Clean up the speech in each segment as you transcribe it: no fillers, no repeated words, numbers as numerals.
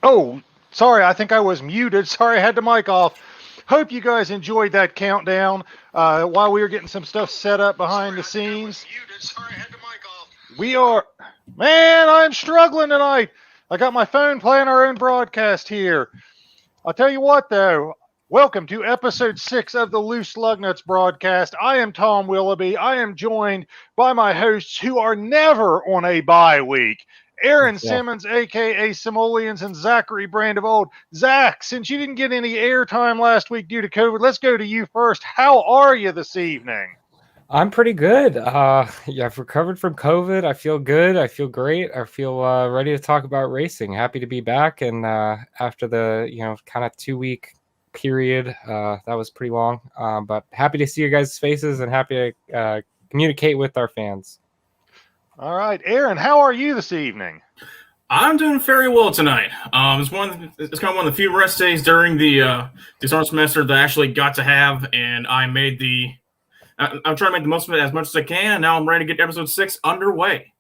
Oh, sorry, I think I was muted. Sorry, I had the mic off. Hope you guys enjoyed that countdown while we were getting some stuff set up behind the scenes. We are, man, I'm struggling tonight. I got my phone playing our own broadcast here. I'll tell you what, though. Welcome to episode 6 of the Loose Lugnuts broadcast. I am Tom Willoughby. I am joined by my hosts who are never on a bye week. Aaron Yeah. Simmons, aka Simoleons, and Zachary Brandevold. Zach, since you didn't get any airtime last week due to COVID, let's go to you first. How are you this evening? I'm pretty good. Yeah, I've recovered from COVID. I feel good. I feel great. I feel ready to talk about racing. Happy to be back. And after the kind of 2 week period, that was pretty long. But happy to see your guys' faces and happy to communicate with our fans. All right, Aaron, how are you this evening? I'm doing very well tonight. It's kind of one of the few rest days during the summer semester that I actually got to have, and I'm trying to make the most of it as much as I can. Now I'm ready to get episode 6 underway.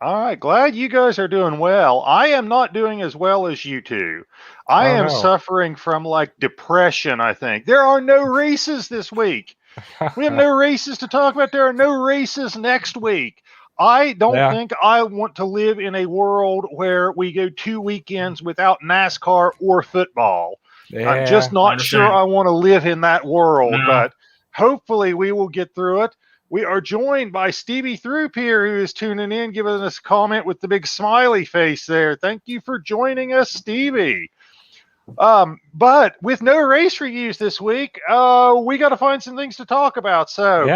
All right, glad you guys are doing well. I am not doing as well as you two. I am suffering from like depression, I think. There are no races this week. We have no races to talk about. There are no races next week. I don't think I want to live in a world where we go 2 weekends without NASCAR or football. I'm just not sure I want to live in that world, but hopefully we will get through it. We are joined by Stevie Throop here, who is tuning in, giving us a comment with the big smiley face there. Thank you for joining us, Stevie. But with no race reviews this week, we got to find some things to talk about. So,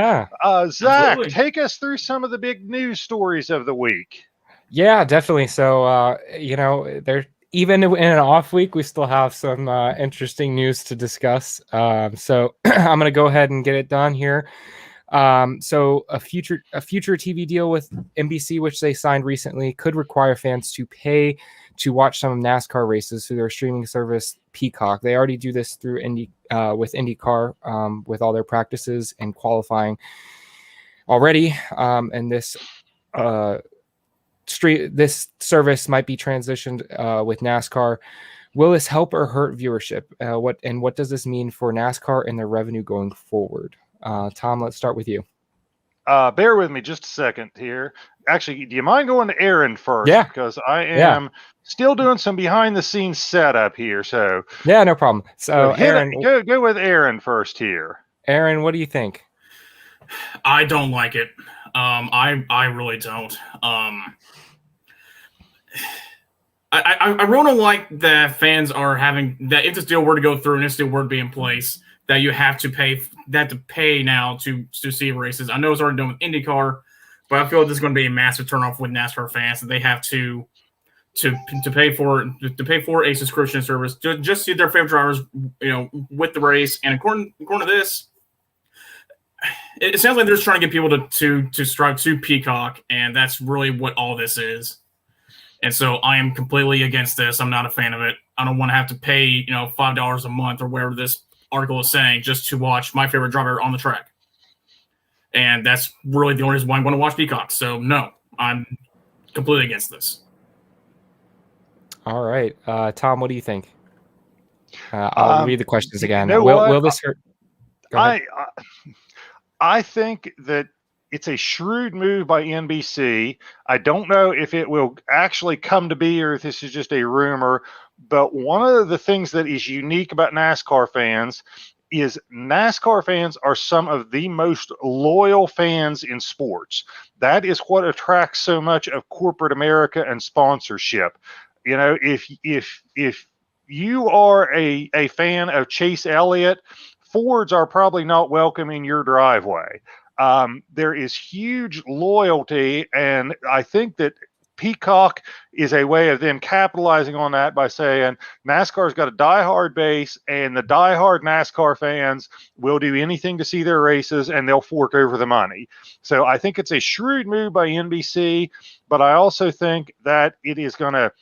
Zach, take us through some of the big news stories of the week. Yeah, definitely. So, even in an off week, we still have some interesting news to discuss. So I'm going to go ahead and get it done here. So a future TV deal with NBC, which they signed recently, could require fans to pay to watch some NASCAR races through their streaming service Peacock. They already do this through with IndyCar with all their practices and qualifying already. And this this service might be transitioned with NASCAR. Will this help or hurt viewership? What does this mean for NASCAR and their revenue going forward? Tom, let's start with you. Bear with me just a second here. Actually, do you mind going to Aaron first? Yeah. Because I am still doing some behind-the-scenes setup here. So yeah, no problem. So Aaron, go with Aaron first here. Aaron, what do you think? I don't like it. I really don't. I really don't like that fans are having that if this deal were to go through and this deal were to be in place, that you have to pay now to see races. I know it's already done with IndyCar, but I feel like this is going to be a massive turnoff with NASCAR fans that they have to pay for a subscription service to just see their favorite drivers, with the race. And according to this, it sounds like they're just trying to get people to subscribe to Peacock, and that's really what all this is. And so I am completely against this. I'm not a fan of it. I don't want to have to pay $5 a month or whatever this article is saying just to watch my favorite driver on the track. And that's really the only reason why I'm going to watch Peacock. So no, I'm completely against this. All right. Tom, what do you think? I'll read the questions again. Will this hurt? I think that it's a shrewd move by NBC. I don't know if it will actually come to be or if this is just a rumor, but one of the things that is unique about NASCAR fans is NASCAR fans are some of the most loyal fans in sports. That is what attracts so much of corporate America and sponsorship. If you are a fan of Chase Elliott, Fords are probably not welcome in your driveway. There is huge loyalty, and I think that Peacock is a way of them capitalizing on that by saying NASCAR's got a diehard base, and the diehard NASCAR fans will do anything to see their races, and they'll fork over the money. So I think it's a shrewd move by NBC, but I also think that it is going to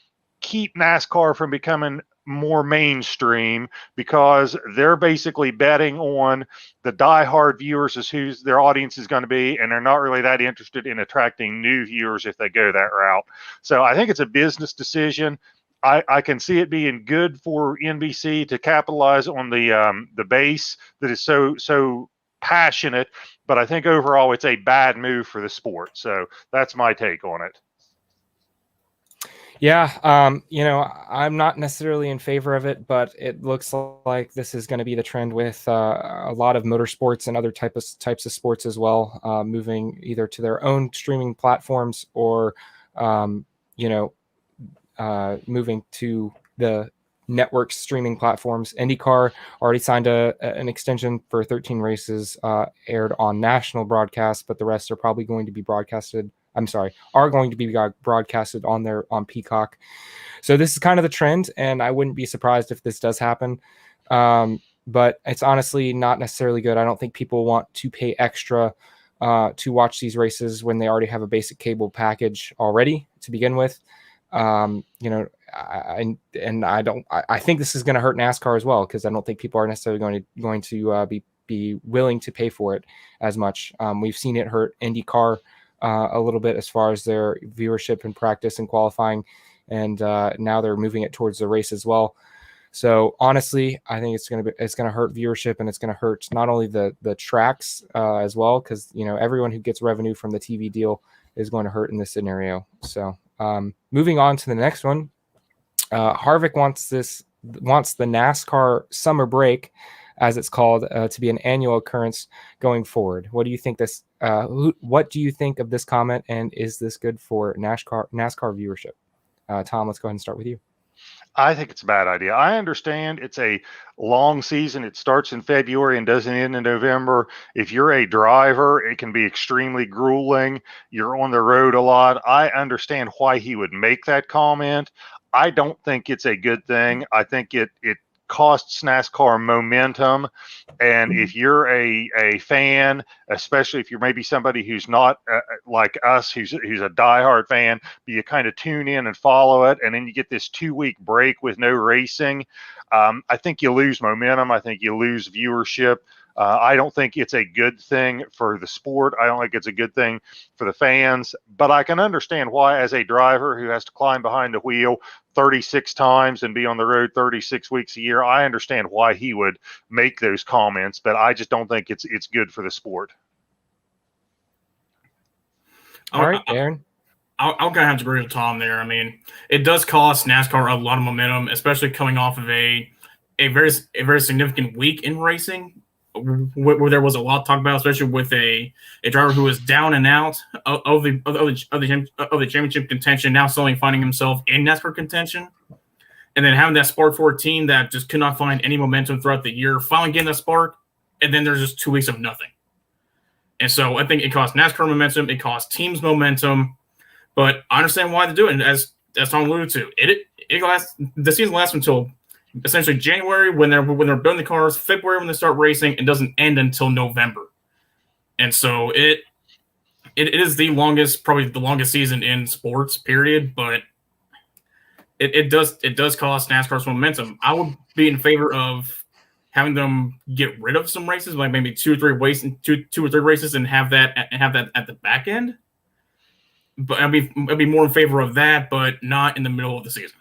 keep NASCAR from becoming more mainstream because they're basically betting on the diehard viewers as who their audience is going to be, and they're not really that interested in attracting new viewers if they go that route. So I think it's a business decision. I can see it being good for NBC to capitalize on the base that is so passionate, but I think overall it's a bad move for the sport. So that's my take on it. Yeah, I'm not necessarily in favor of it, but it looks like this is going to be the trend with a lot of motorsports and other types of sports as well, moving either to their own streaming platforms or, moving to the network streaming platforms. IndyCar already signed an extension for 13 races, aired on national broadcast, but the rest are probably going to be broadcasted. Are going to be broadcasted on Peacock. So this is kind of the trend, and I wouldn't be surprised if this does happen. But it's honestly not necessarily good. I don't think people want to pay extra to watch these races when they already have a basic cable package already to begin with. I think this is going to hurt NASCAR as well, because I don't think people are necessarily going to be willing to pay for it as much. We've seen it hurt IndyCar a little bit as far as their viewership and practice and qualifying, and now they're moving it towards the race as well. So honestly, I think it's going to hurt viewership, and it's going to hurt not only the tracks as well, because everyone who gets revenue from the TV deal is going to hurt in this scenario. So moving on to the next one, Harvick wants the NASCAR summer break, as it's called, to be an annual occurrence going forward. What do you think what do you think of this comment, and is this good for NASCAR viewership? Tom, let's go ahead and start with you. I think it's a bad idea. I understand it's a long season. It starts in February and doesn't end in November. If you're a driver, it can be extremely grueling. You're on the road a lot. I understand why he would make that comment. I don't think it's a good thing. I think it costs NASCAR momentum. And if you're a fan, especially if you're maybe somebody who's not like us, who's a diehard fan, but you kind of tune in and follow it, and then you get this 2-week break with no racing, I think you lose momentum. I think you lose viewership. I don't think it's a good thing for the sport. I don't think it's a good thing for the fans, but I can understand why, as a driver who has to climb behind the wheel 36 times and be on the road 36 weeks a year, I understand why he would make those comments, but I just don't think it's good for the sport. All right, Aaron. I'm going to have to agree with Tom there. I mean, it does cost NASCAR a lot of momentum, especially coming off of a very significant week in racing, where there was a lot to talk about, especially with a driver who was down and out of the championship contention, now suddenly finding himself in NASCAR contention, and then having that spark for a team that just could not find any momentum throughout the year, finally getting that spark, and then there's just 2 weeks of nothing. And so I think it costs NASCAR momentum, it costs teams momentum, but I understand why they do it. And as Tom alluded to, the season lasts until essentially January when they're building the cars, February when they start racing, it doesn't end until November. And so it is probably the longest season in sports, period, but it does cost NASCAR some momentum. I would be in favor of having them get rid of some races, like maybe two or three races, and have that at the back end. But I'd be more in favor of that, but not in the middle of the season.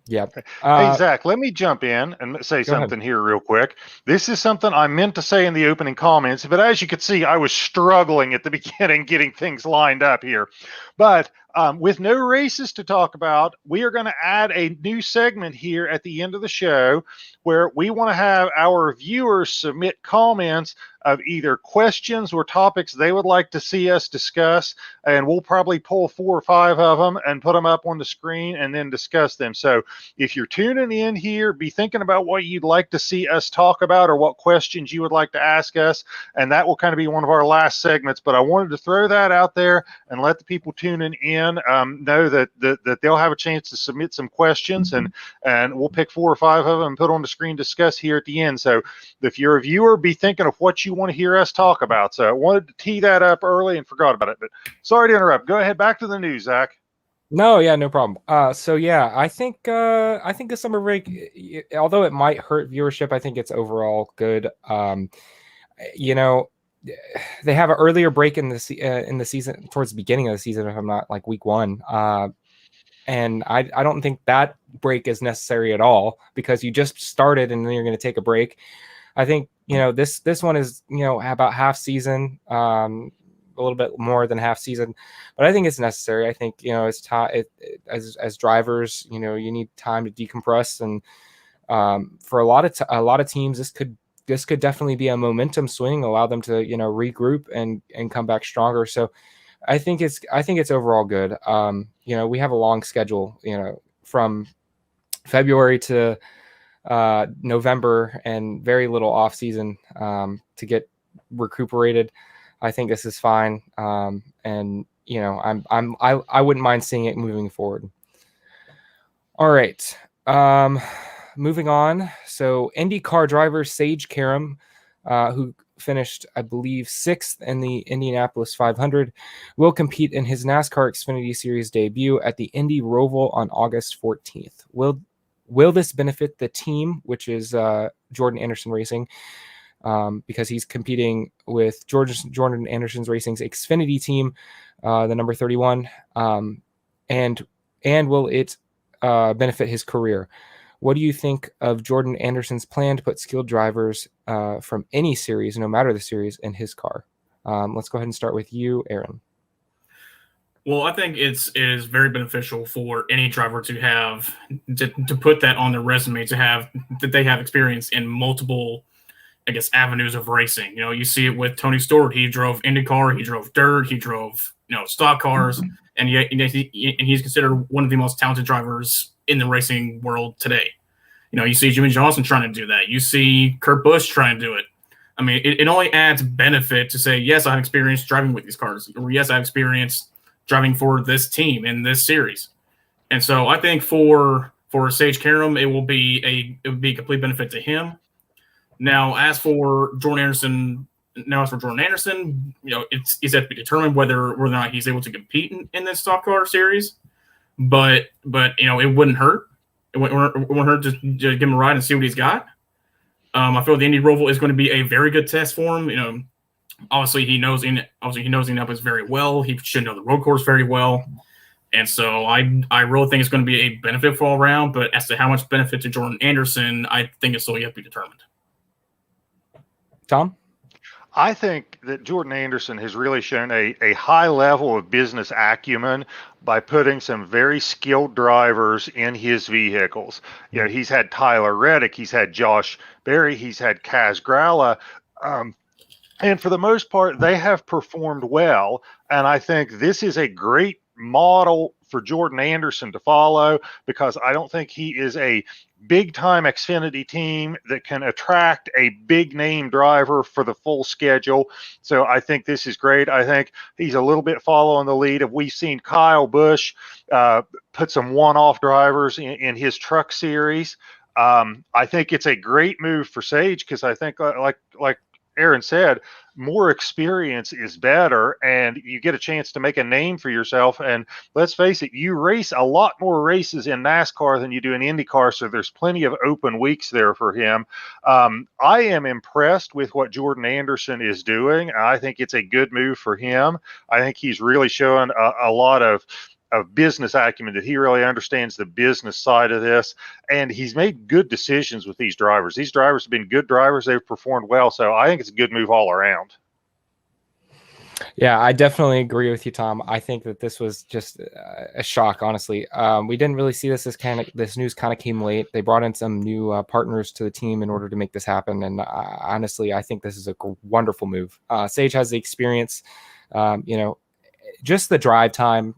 Yep. Hey, Zach, let me jump in and say something here real quick. This is something I meant to say in the opening comments, but as you could see, I was struggling at the beginning getting things lined up here. But with no races to talk about, we are going to add a new segment here at the end of the show where we want to have our viewers submit comments of either questions or topics they would like to see us discuss, and we'll probably pull 4 or 5 of them and put them up on the screen and then discuss them. So if you're tuning in here, be thinking about what you'd like to see us talk about or what questions you would like to ask us, and that will kind of be one of our last segments. But I wanted to throw that out there and let the people tuning in know that they'll have a chance to submit some questions, and we'll pick 4 or 5 of them and put on the screen, discuss here at the end. So if you're a viewer, be thinking of what you want to hear us talk about. So I wanted to tee that up early and forgot about it, but sorry to interrupt. Go ahead, back to the news, Zach. No, yeah, no problem. So yeah, I think the summer break, although it might hurt viewership, I think it's overall good. They have an earlier break in the season, towards the beginning of the season, if I'm not, like week 1. And I don't think that break is necessary at all, because you just started and then you're going to take a break. I think, this one is, about half season, a little bit more than half season, but I think it's necessary. I think, as drivers, you need time to decompress. And for a lot of teams, this could definitely be a momentum swing, allow them to, regroup and come back stronger. So I think it's overall good. We have a long schedule, from February to November, and very little off season to get recuperated. I think this is fine. And I wouldn't mind seeing it moving forward. All right. Moving on. So IndyCar driver Sage Karam, who finished, I believe, 6th in the Indianapolis 500, will compete in his NASCAR Xfinity Series debut at the Indy Roval on August 14th. Will this benefit the team, which is Jordan Anderson Racing, because he's competing with Jordan Anderson Racing's Xfinity team, the number 31, and will it benefit his career? What do you think of Jordan Anderson's plan to put skilled drivers from any series, no matter the series, in his car? Let's go ahead and start with you, Aaron. Well, I think it is very beneficial for any driver to have to put that on their resume, that they have experience in multiple, I guess, avenues of racing. You see it with Tony Stewart. He drove IndyCar, he drove dirt, he drove stock cars, and yet he's considered one of the most talented drivers in the racing world today. You see Jimmy Johnson trying to do that. You see Kurt Busch trying to do it. I mean, it only adds benefit to say, yes, I have experience driving with these cars, or yes, I have experience driving for this team in this series. And so I think for Sage Karam, it will be a complete benefit to him. Now, as for Jordan Anderson, it's yet to be determined whether or not he's able to compete in this stock car series. But it wouldn't hurt. It wouldn't hurt to give him a ride and see what he's got. I feel the Indy Roval is going to be a very good test for him. Obviously he knows Indianapolis very well. He should know the road course very well. And so I really think it's going to be a benefit for all around. But as to how much benefit to Jordan Anderson, I think it's still yet to be determined. Tom? I think that Jordan Anderson has really shown a high level of business acumen by putting some very skilled drivers in his vehicles. He's had Tyler Reddick, he's had Josh Berry, he's had Kaz Grala, and for the most part, they have performed well. And I think this is a great model for Jordan Anderson to follow, because I don't think he is a big-time Xfinity team that can attract a big-name driver for the full schedule. So I think this is great. I think he's a little bit following the lead of, we've seen Kyle Busch put some one-off drivers in his truck series. I think it's a great move for Sage, because I think, like Aaron said, more experience is better, and you get a chance to make a name for yourself. And let's face it, you race a lot more races in NASCAR than you do in IndyCar, so there's plenty of open weeks there for him. I am impressed with what Jordan Anderson is doing. I think it's a good move for him. I think he's really showing a lot of business acumen, that he really understands the business side of this, and he's made good decisions with these drivers. These drivers have been good drivers. They've performed well. So I think it's a good move all around. Yeah, I definitely agree with you, Tom. I think that this was just a shock, honestly. We didn't really see this. This news kind of came late. They brought in some new partners to the team in order to make this happen. And honestly, I think this is a wonderful move. Sage has the experience, just the drive time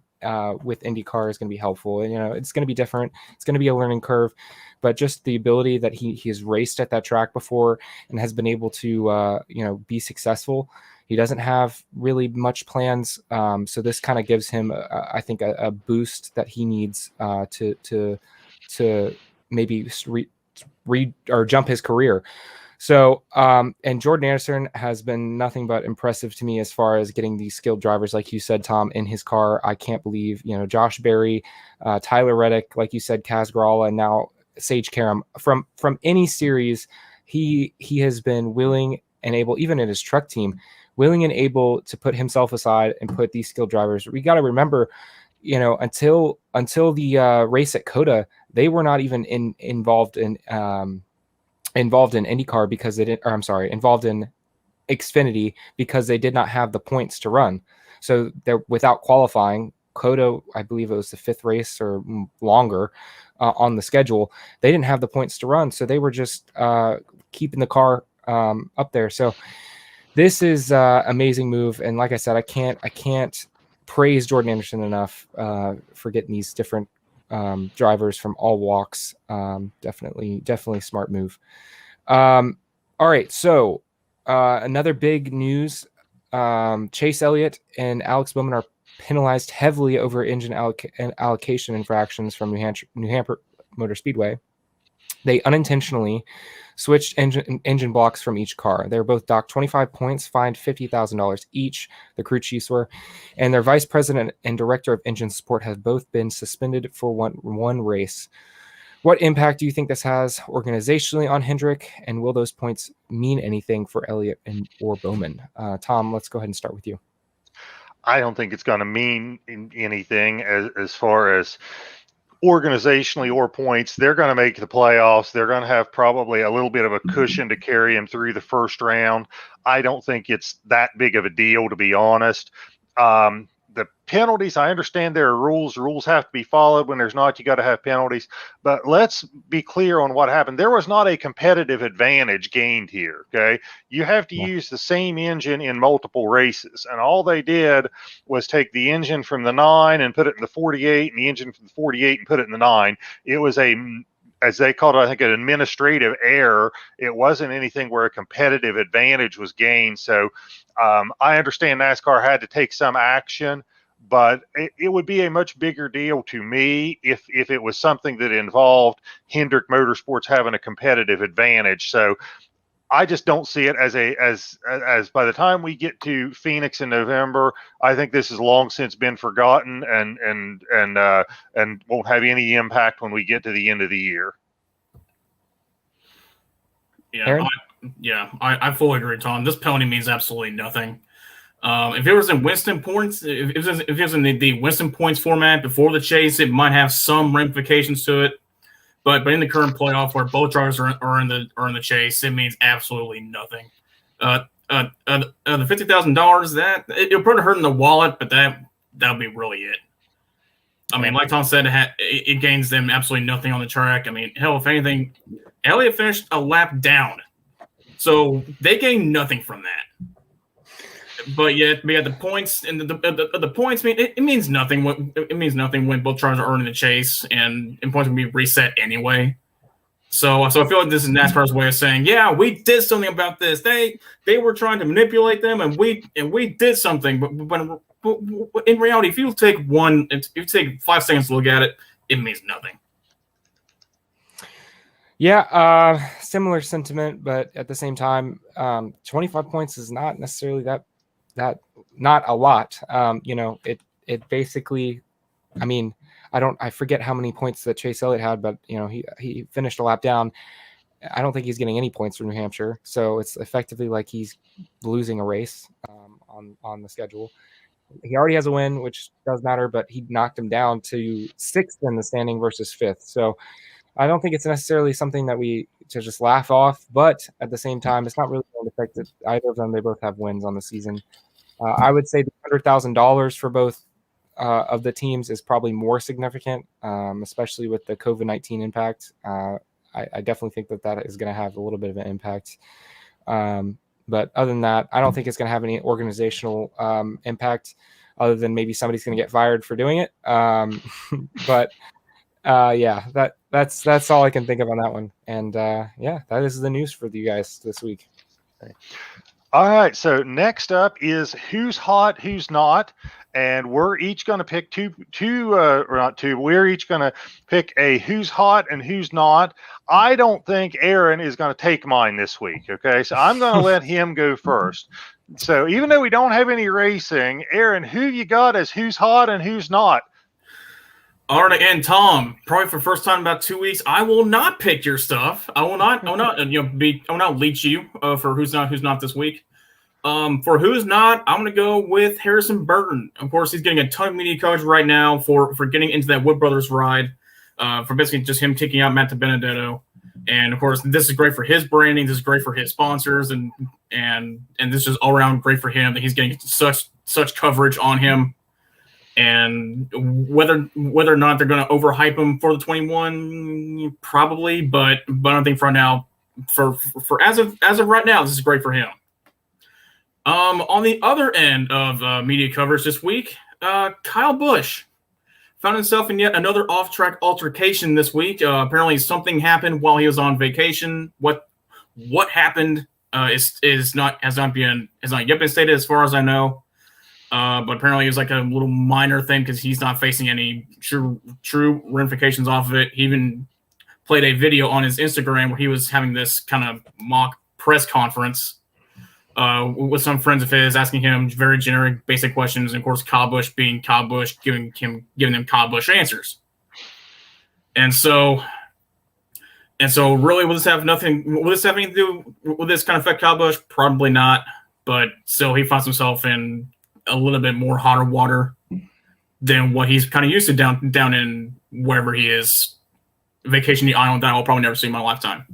with IndyCar is going to be helpful. And, it's going to be different. It's going to be a learning curve, but just the ability that he has raced at that track before and has been able to, be successful. He doesn't have really much plans. So this kind of gives him, I think, a boost that he needs to maybe or jump his career. So, and Jordan Anderson has been nothing but impressive to me as far as getting these skilled drivers, like you said, Tom, in his car. I can't believe, Josh Berry, Tyler Reddick, like you said, Kaz Grala, and now Sage Karam. From any series, he has been willing and able, even in his truck team, willing and able to put himself aside and put these skilled drivers. We got to remember, until the race at Coda, they were not even involved in IndyCar because they didn't, or I'm sorry, involved in Xfinity because they did not have the points to run. So they're without qualifying. Coda, I believe it was the 5th race or longer on the schedule. They didn't have the points to run, so they were just keeping the car up there. So this is amazing move, and like I said, I can't praise Jordan Anderson enough for getting these different drivers from all walks. Definitely smart move. All right, so another big news: Chase Elliott and Alex Bowman are penalized heavily over engine allocation infractions from New Hampshire Motor Speedway. They unintentionally switched engine blocks from each car. They were both docked 25 points, fined $50,000 each, the crew chiefs were, and their vice president and director of engine support have both been suspended for one race. What impact do you think this has organizationally on Hendrick, and will those points mean anything for Elliott or Bowman? Tom, let's go ahead and start with you. I don't think it's going to mean anything as far as organizationally or points. They're going to make the playoffs. They're going to have probably a little bit of a cushion to carry them through the first round. I don't think it's that big of a deal, to be honest. The penalties, I understand there are rules. Rules have to be followed. When there's not, you got to have penalties. But let's be clear on what happened. There was not a competitive advantage gained here, okay? You have to use the same engine in multiple races. And all they did was take the engine from the 9 and put it in the 48, and the engine from the 48 and put it in the 9. It was as they called it, I think, an administrative error. It wasn't anything where a competitive advantage was gained. So I understand NASCAR had to take some action, but it would be a much bigger deal to me if it was something that involved Hendrick Motorsports having a competitive advantage. So I just don't see it as by the time we get to Phoenix in November, I think this has long since been forgotten and won't have any impact when we get to the end of the year. I fully agree, Tom. This penalty means absolutely nothing. If it was in Winston points, if it was in the Winston points format before the chase, it might have some ramifications to it. But in the current playoff where both drivers are in the chase, it means absolutely nothing. The $50,000 that it'll probably hurt in the wallet, but that'll be really it. I mean, like Tom said, it gains them absolutely nothing on the track. I mean, hell, if anything, Elliott finished a lap down, so they gained nothing from that. But yet, we got the points, and the points mean it means nothing. It means nothing when both drivers are in the chase, and points can be reset anyway. So I feel like this is NASCAR's way of saying, yeah, we did something about this. They were trying to manipulate them, and we did something. But when in reality, if you take 5 seconds to look at it, it means nothing. Yeah, similar sentiment, but at the same time, 25 points is not necessarily that not a lot. It basically, I mean, I forget how many points that Chase Elliott had, but he finished a lap down. I don't think he's getting any points from New Hampshire, so it's effectively like he's losing a race on the schedule. He already has a win, which does matter, but he knocked him down to 6th in the standing versus 5th. So I don't think it's necessarily something that we to just laugh off, but at the same time, it's not really going to affect either of them. They both have wins on the season. I would say the $100,000 for both of the teams is probably more significant, especially with the COVID-19 impact. I definitely think that is going to have a little bit of an impact. But other than that, I don't think it's going to have any organizational impact other than maybe somebody's going to get fired for doing it. But that's all I can think of on that one. And that is the news for you guys this week. All right, so next up is who's hot, who's not, and we're each going to pick we're each going to pick a who's hot and who's not. I don't think Aaron is going to take mine this week, okay? So I'm going to let him go first. So even though we don't have any racing, Aaron, who you got as who's hot and who's not? All right, and Tom, probably for the first time in about 2 weeks, I will not pick your stuff. I will not leech you for who's not this week. For who's not, I'm going to go with Harrison Burton. Of course, he's getting a ton of media coverage right now for getting into that Wood Brothers ride, for basically just him taking out Matt DiBenedetto. And of course, this is great for his branding. This is great for his sponsors, and this is all around great for him that he's getting such coverage on him. And whether or not they're going to overhype him for the 21, probably, but I don't think for now, for as of right now, this is great for him. On the other end of media coverage this week, Kyle Busch found himself in yet another off-track altercation this week. Apparently, something happened while he was on vacation. What happened has not yet been stated, as far as I know. But apparently, it was like a little minor thing because he's not facing any true ramifications off of it. He even played a video on his Instagram where he was having this kind of mock press conference with some friends of his, asking him very generic, basic questions, and of course, Kyle Busch being Kyle Busch, giving them Kyle Busch answers. And so, really, will this have anything to do? Will this kind of affect Kyle Busch? Probably not. But still, he finds himself in a little bit more hotter water than what he's kind of used to down in wherever he is, vacationing island that I'll probably never see in my lifetime.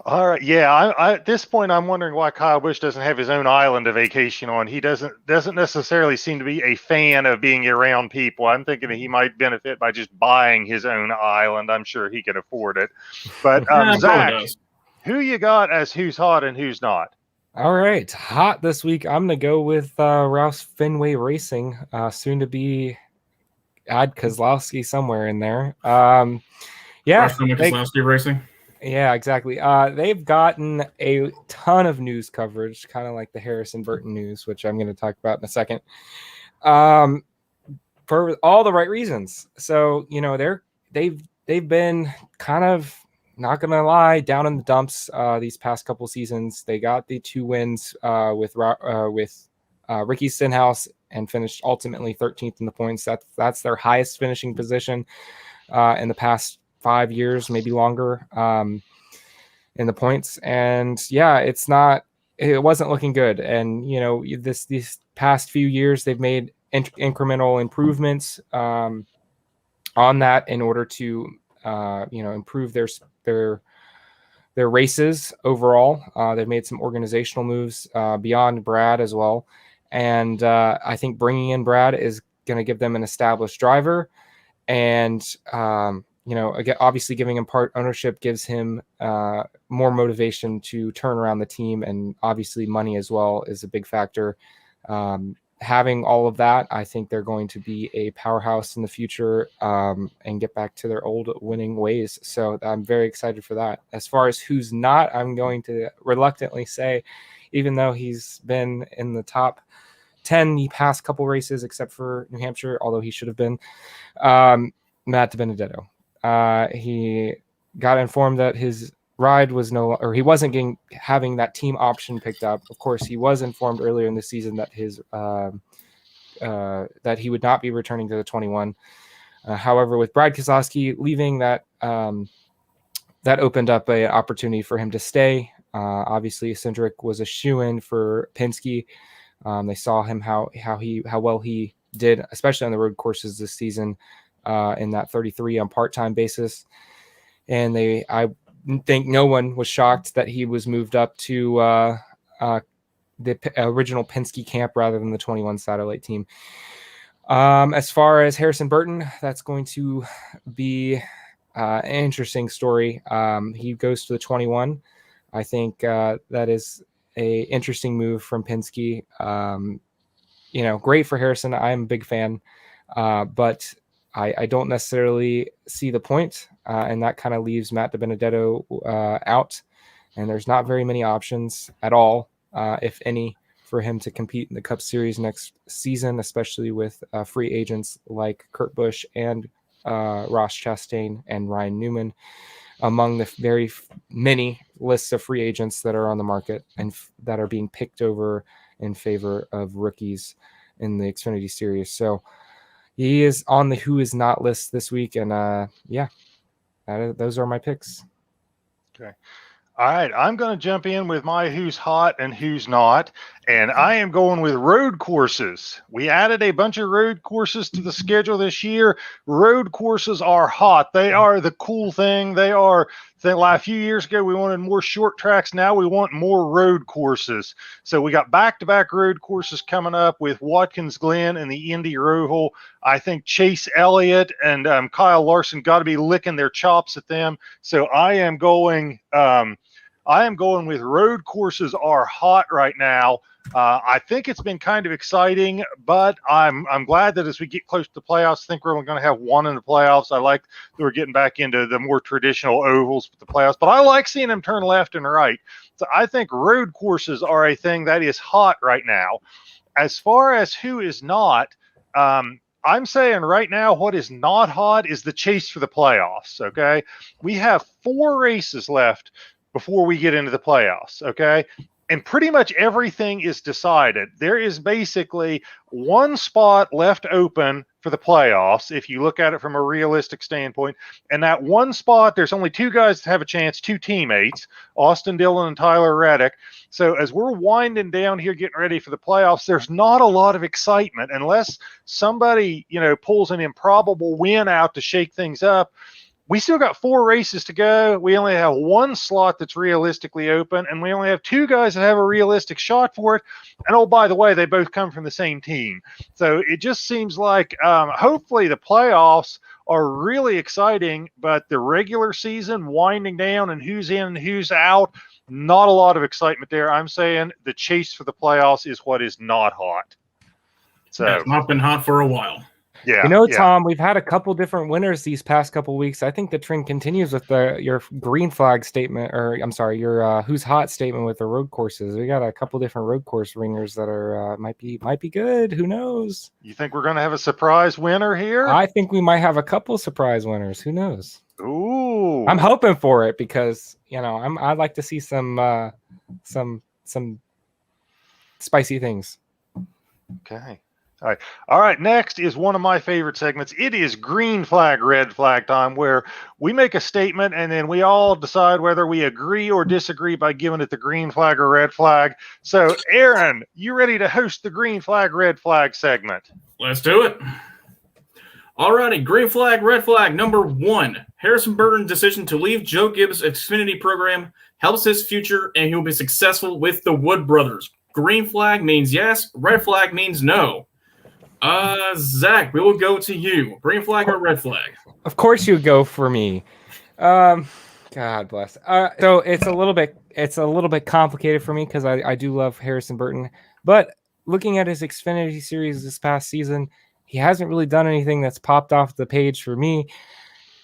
All right, yeah. I at this point, I'm wondering why Kyle Busch doesn't have his own island to vacation on. He doesn't necessarily seem to be a fan of being around people. I'm thinking that he might benefit by just buying his own island. I'm sure he can afford it. But Zach, who you got as who's hot and who's not? All right, hot this week. I'm gonna go with Roush Fenway Racing. Soon to be add Keselowski somewhere in there. Keselowski Racing. Yeah, exactly. They've gotten a ton of news coverage, kind of like the Harrison Burton news, which I'm going to talk about in a second, for all the right reasons. So, they've been kind of, not going to lie, down in the dumps these past couple seasons. They got the 2 wins with Ricky Stenhouse and finished ultimately 13th in the points. That's their highest finishing position in the past 5 years, maybe longer, in the points. And yeah, it wasn't looking good. And these past few years they've made incremental improvements on that in order to improve their races overall. They've made some organizational moves beyond Brad as well, and I think bringing in Brad is going to give them an established driver, and again, obviously giving him part ownership gives him more motivation to turn around the team, and obviously money as well is a big factor. Having all of that, I think they're going to be a powerhouse in the future and get back to their old winning ways. So I'm very excited for that. As far as who's not, I'm going to reluctantly say, even though he's been in the top 10 the past couple races, except for New Hampshire, although he should have been, Matt DiBenedetto. He got informed that his ride was he wasn't having that team option picked up. Of course, he was informed earlier in the season that his that he would not be returning to the 21. However, with Brad Keselowski leaving, that opened up an opportunity for him to stay. Obviously, Cindric was a shoo-in for Penske. They saw him how well he did, especially on the road courses this season, in that 33 on part-time basis. And I think no one was shocked that he was moved up to the original Penske camp rather than the 21 satellite team. As far as Harrison Burton, that's going to be an interesting story. He goes to the 21. I think that is a interesting move from Penske. Great for Harrison. I'm a big fan, but I don't necessarily see the point, and that kind of leaves Matt DiBenedetto out, and there's not very many options at all, if any, for him to compete in the Cup Series next season, especially with free agents like Kurt Busch and Ross Chastain and Ryan Newman among the very many lists of free agents that are on the market and that are being picked over in favor of rookies in the Xfinity Series. So he is on the who is not list this week, and those are my picks. Okay. All right, I'm going to jump in with my who's hot and who's not, and I am going with road courses. We added a bunch of road courses to the schedule this year. Road courses are hot. They are the cool thing. They are. A few years ago, we wanted more short tracks. Now we want more road courses. So we got back-to-back road courses coming up with Watkins Glen and the Indy Roval. I think Chase Elliott and Kyle Larson got to be licking their chops at them. So I am going with road courses are hot right now. I think it's been kind of exciting, but I'm glad that as we get close to the playoffs, I think we're only going to have one in the playoffs. I like that we're getting back into the more traditional ovals with the playoffs, but I like seeing them turn left and right. So I think road courses are a thing that is hot right now. As far as who is not, I'm saying right now what is not hot is the chase for the playoffs, okay? We have 4 races left before we get into the playoffs, okay? And pretty much everything is decided. There is basically one spot left open for the playoffs, if you look at it from a realistic standpoint. And that one spot, there's only 2 guys that have a chance, 2 teammates, Austin Dillon and Tyler Reddick. So as we're winding down here, getting ready for the playoffs, there's not a lot of excitement unless somebody, pulls an improbable win out to shake things up. We still got 4 races to go. We only have 1 slot that's realistically open, and we only have 2 guys that have a realistic shot for it. And oh, by the way, they both come from the same team. So it just seems like hopefully the playoffs are really exciting, but the regular season winding down and who's in and who's out, not a lot of excitement there. I'm saying the chase for the playoffs is what is not hot. So it's not been hot for a while. Yeah, Tom, we've had a couple different winners these past couple weeks. I think the trend continues with your green flag statement, or I'm sorry, your who's hot statement with the road courses. We got a couple different road course ringers that are might be good. Who knows? You think we're going to have a surprise winner here? I think we might have a couple surprise winners. Who knows? Ooh, I'm hoping for it because I'd like to see some spicy things. Okay. All right. Next is one of my favorite segments. It is green flag, red flag time, where we make a statement and then we all decide whether we agree or disagree by giving it the green flag or red flag. So, Aaron, you ready to host the green flag, red flag segment? Let's do it. All righty. Green flag, red flag. Number 1, Harrison Burton's decision to leave Joe Gibbs' Xfinity program helps his future and he'll be successful with the Wood brothers. Green flag means yes. Red flag means no. Zach, we will go to you. Green flag or red flag? Of course you go for me. God bless. So it's a little bit complicated for me because I do love Harrison Burton, but looking at his Xfinity series this past season, he hasn't really done anything that's popped off the page for me,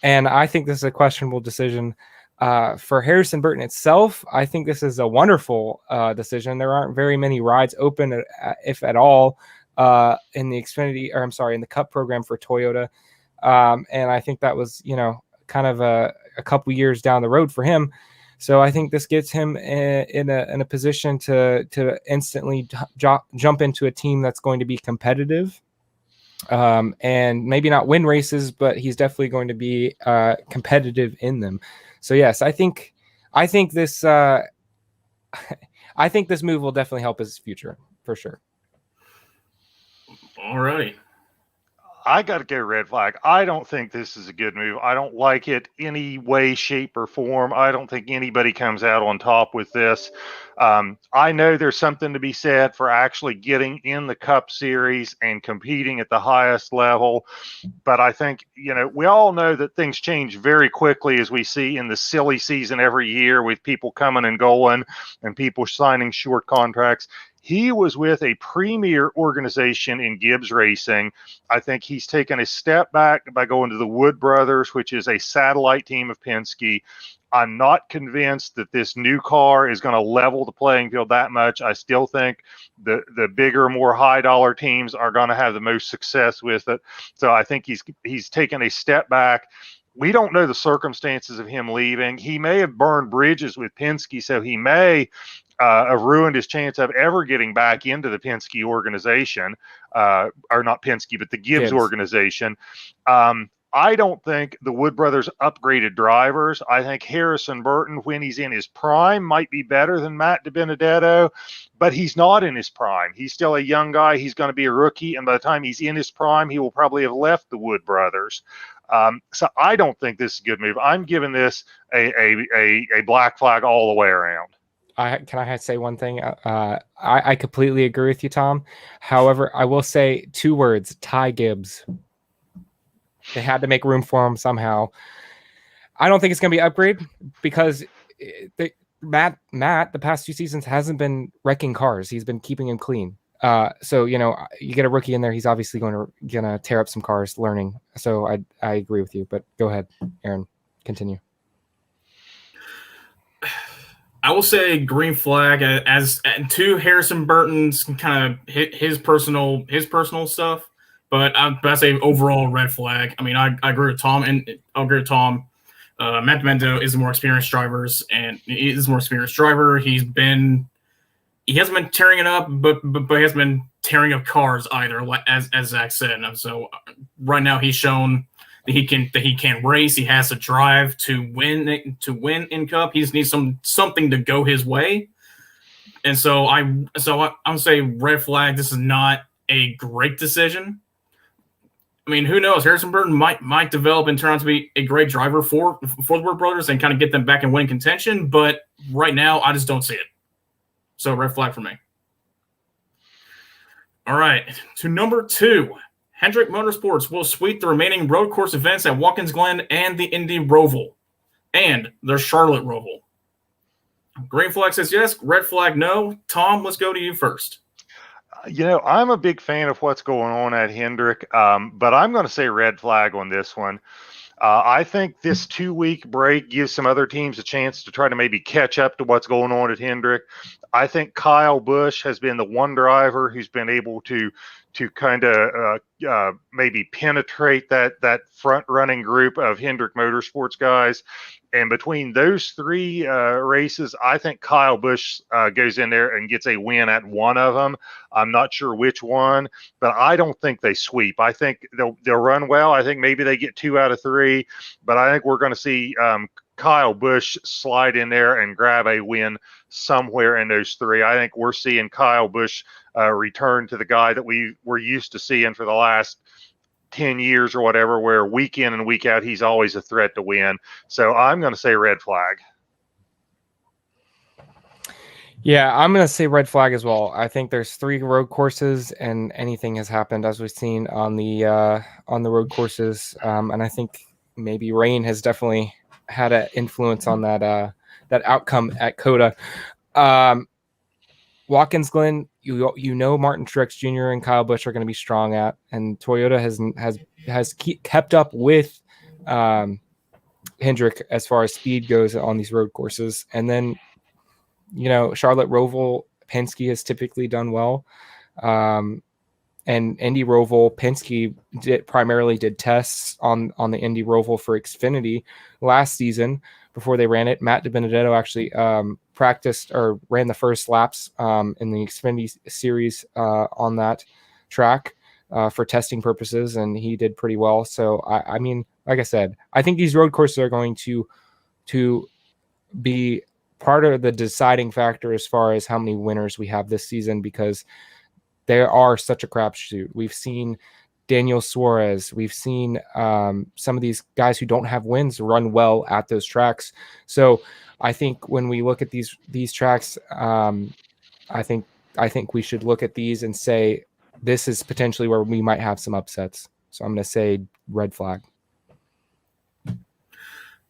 and I think this is a questionable decision. For Harrison Burton itself, I think this is a wonderful decision. There aren't very many rides open, if at all, in the in the Cup program for Toyota. And I think that was, kind of a couple years down the road for him. So I think this gets him in a position to instantly jump into a team that's going to be competitive. And maybe not win races, but he's definitely going to be competitive in them. So yes, I think this move will definitely help his future for sure. All right. I got to go red flag. I don't think this is a good move. I don't like it any way, shape, or form. I don't think anybody comes out on top with this. I know there's something to be said for actually getting in the Cup Series and competing at the highest level. But I think, we all know that things change very quickly, as we see in the silly season every year with people coming and going and people signing short contracts. He was with a premier organization in Gibbs Racing. I think he's taken a step back by going to the Wood Brothers, which is a satellite team of Penske. I'm not convinced that this new car is going to level the playing field that much. I still think the bigger, more high-dollar teams are going to have the most success with it. So I think he's taken a step back. We don't know the circumstances of him leaving. He may have burned bridges with Penske, so he may have ruined his chance of ever getting back into the Penske organization, or not Penske, but the Gibbs organization. I don't think the Wood brothers upgraded drivers. I think Harrison Burton, when he's in his prime, might be better than Matt DiBenedetto, but he's not in his prime. He's still a young guy. He's going to be a rookie, and by the time he's in his prime, he will probably have left the Wood brothers. So I don't think this is a good move. I'm giving this a black flag all the way around. Can I say one thing? I completely agree with you, Tom. However, I will say 2 words: Ty Gibbs. They had to make room for him somehow. I don't think it's going to be an upgrade because Matt, the past 2 seasons, hasn't been wrecking cars. He's been keeping them clean. So, you get a rookie in there, he's obviously gonna tear up some cars learning. So I agree with you, but go ahead, Aaron, continue. I will say green flag as to Harrison Burton's kind of his personal stuff, but I say overall red flag. I mean, I agree with Tom, and I'll agree with Tom. Matt DiBenedetto is a more experienced driver. He hasn't been tearing it up, but he hasn't been tearing up cars either, as Zach said. And so right now he's shown that he can race. He has a drive to win in Cup. He just needs something to go his way. And so I'm say red flag. This is not a great decision. I mean, who knows? Harrison Burton might develop and turn out to be a great driver for the Wood brothers and kind of get them back in winning contention. But right now, I just don't see it. So red flag for me. All right, to number 2. Hendrick Motorsports will sweep the remaining road course events at Watkins Glen and the Indy Roval and the Charlotte Roval. Green flag says yes, red flag no. Tom, let's go to you first. I'm a big fan of what's going on at Hendrick, but I'm going to say red flag on this one. I think this 2-week break gives some other teams a chance to try to maybe catch up to what's going on at Hendrick. I think Kyle Busch has been the one driver who's been able to kind of maybe penetrate that front running group of Hendrick Motorsports guys. And between those 3 races, I think Kyle Busch goes in there and gets a win at one of them. I'm not sure which one, but I don't think they sweep. I think they'll run well. I think maybe they get 2 out of 3, but I think we're going to see Kyle Busch slide in there and grab a win somewhere in those 3. I think we're seeing Kyle Busch return to the guy that we were used to seeing for the last 10 years or whatever, where week in and week out, he's always a threat to win. So I'm going to say red flag. Yeah, I'm going to say red flag as well. I think there's 3 road courses and anything has happened, as we've seen on the road courses. And I think maybe rain has definitely had an influence on that outcome at COTA. Watkins Glen, Martin Truex Jr. and Kyle Busch are going to be strong at, and Toyota has kept up with Hendrick as far as speed goes on these road courses. And then, Charlotte Roval, Penske has typically done well. And Indy Roval, Penske primarily did tests on the Indy Roval for Xfinity last season before they ran it. Matt DiBenedetto actually practiced or ran the first laps in the Xfinity series on that track for testing purposes, and he did pretty well. So, I mean, like I said, I think these road courses are going to be part of the deciding factor as far as how many winners we have this season, because they are such a crapshoot. We've seen Daniel Suarez. We've seen some of these guys who don't have wins run well at those tracks. So I think when we look at these tracks, I think we should look at these and say this is potentially where we might have some upsets. So I'm going to say red flag.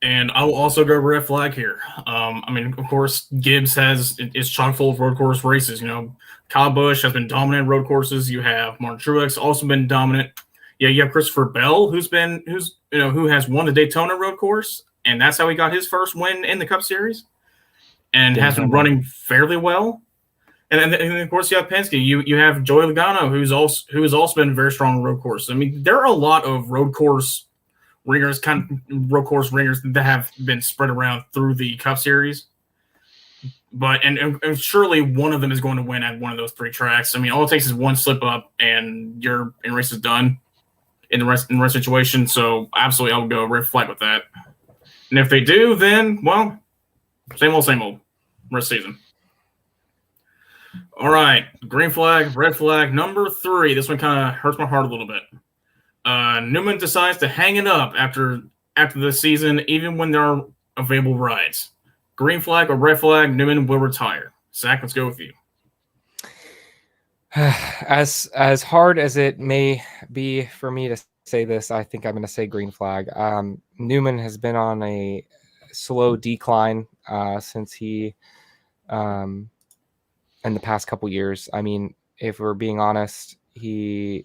And I will also go red flag here. I mean, of course, Gibbs is chock full of road course races. Kyle Busch has been dominant in road courses. You have Martin Truex also been dominant. Yeah, you have Christopher Bell, who has won the Daytona road course, and that's how he got his first win in the Cup Series, and has been running fairly well. And of course, you have Penske. You have Joey Logano, who has also been very strong in road course. I mean, there are a lot of road course ringers that have been spread around through the Cup Series. But and surely one of them is going to win at one of those 3 tracks. I mean, all it takes is one slip up and your race is done. in the rest situation. So absolutely, I would go red flag with that. And if they do, then well, same old rest season. All right, green flag, red flag, number 3. This one kind of hurts my heart a little bit. Newman decides to hang it up after the season, even when there are available rides. Green flag or red flag, Newman will retire. Zach, let's go with you. As hard as it may be for me to say this, I think I'm going to say green flag. Newman has been on a slow decline since he, in the past couple years. I mean, if we're being honest, he's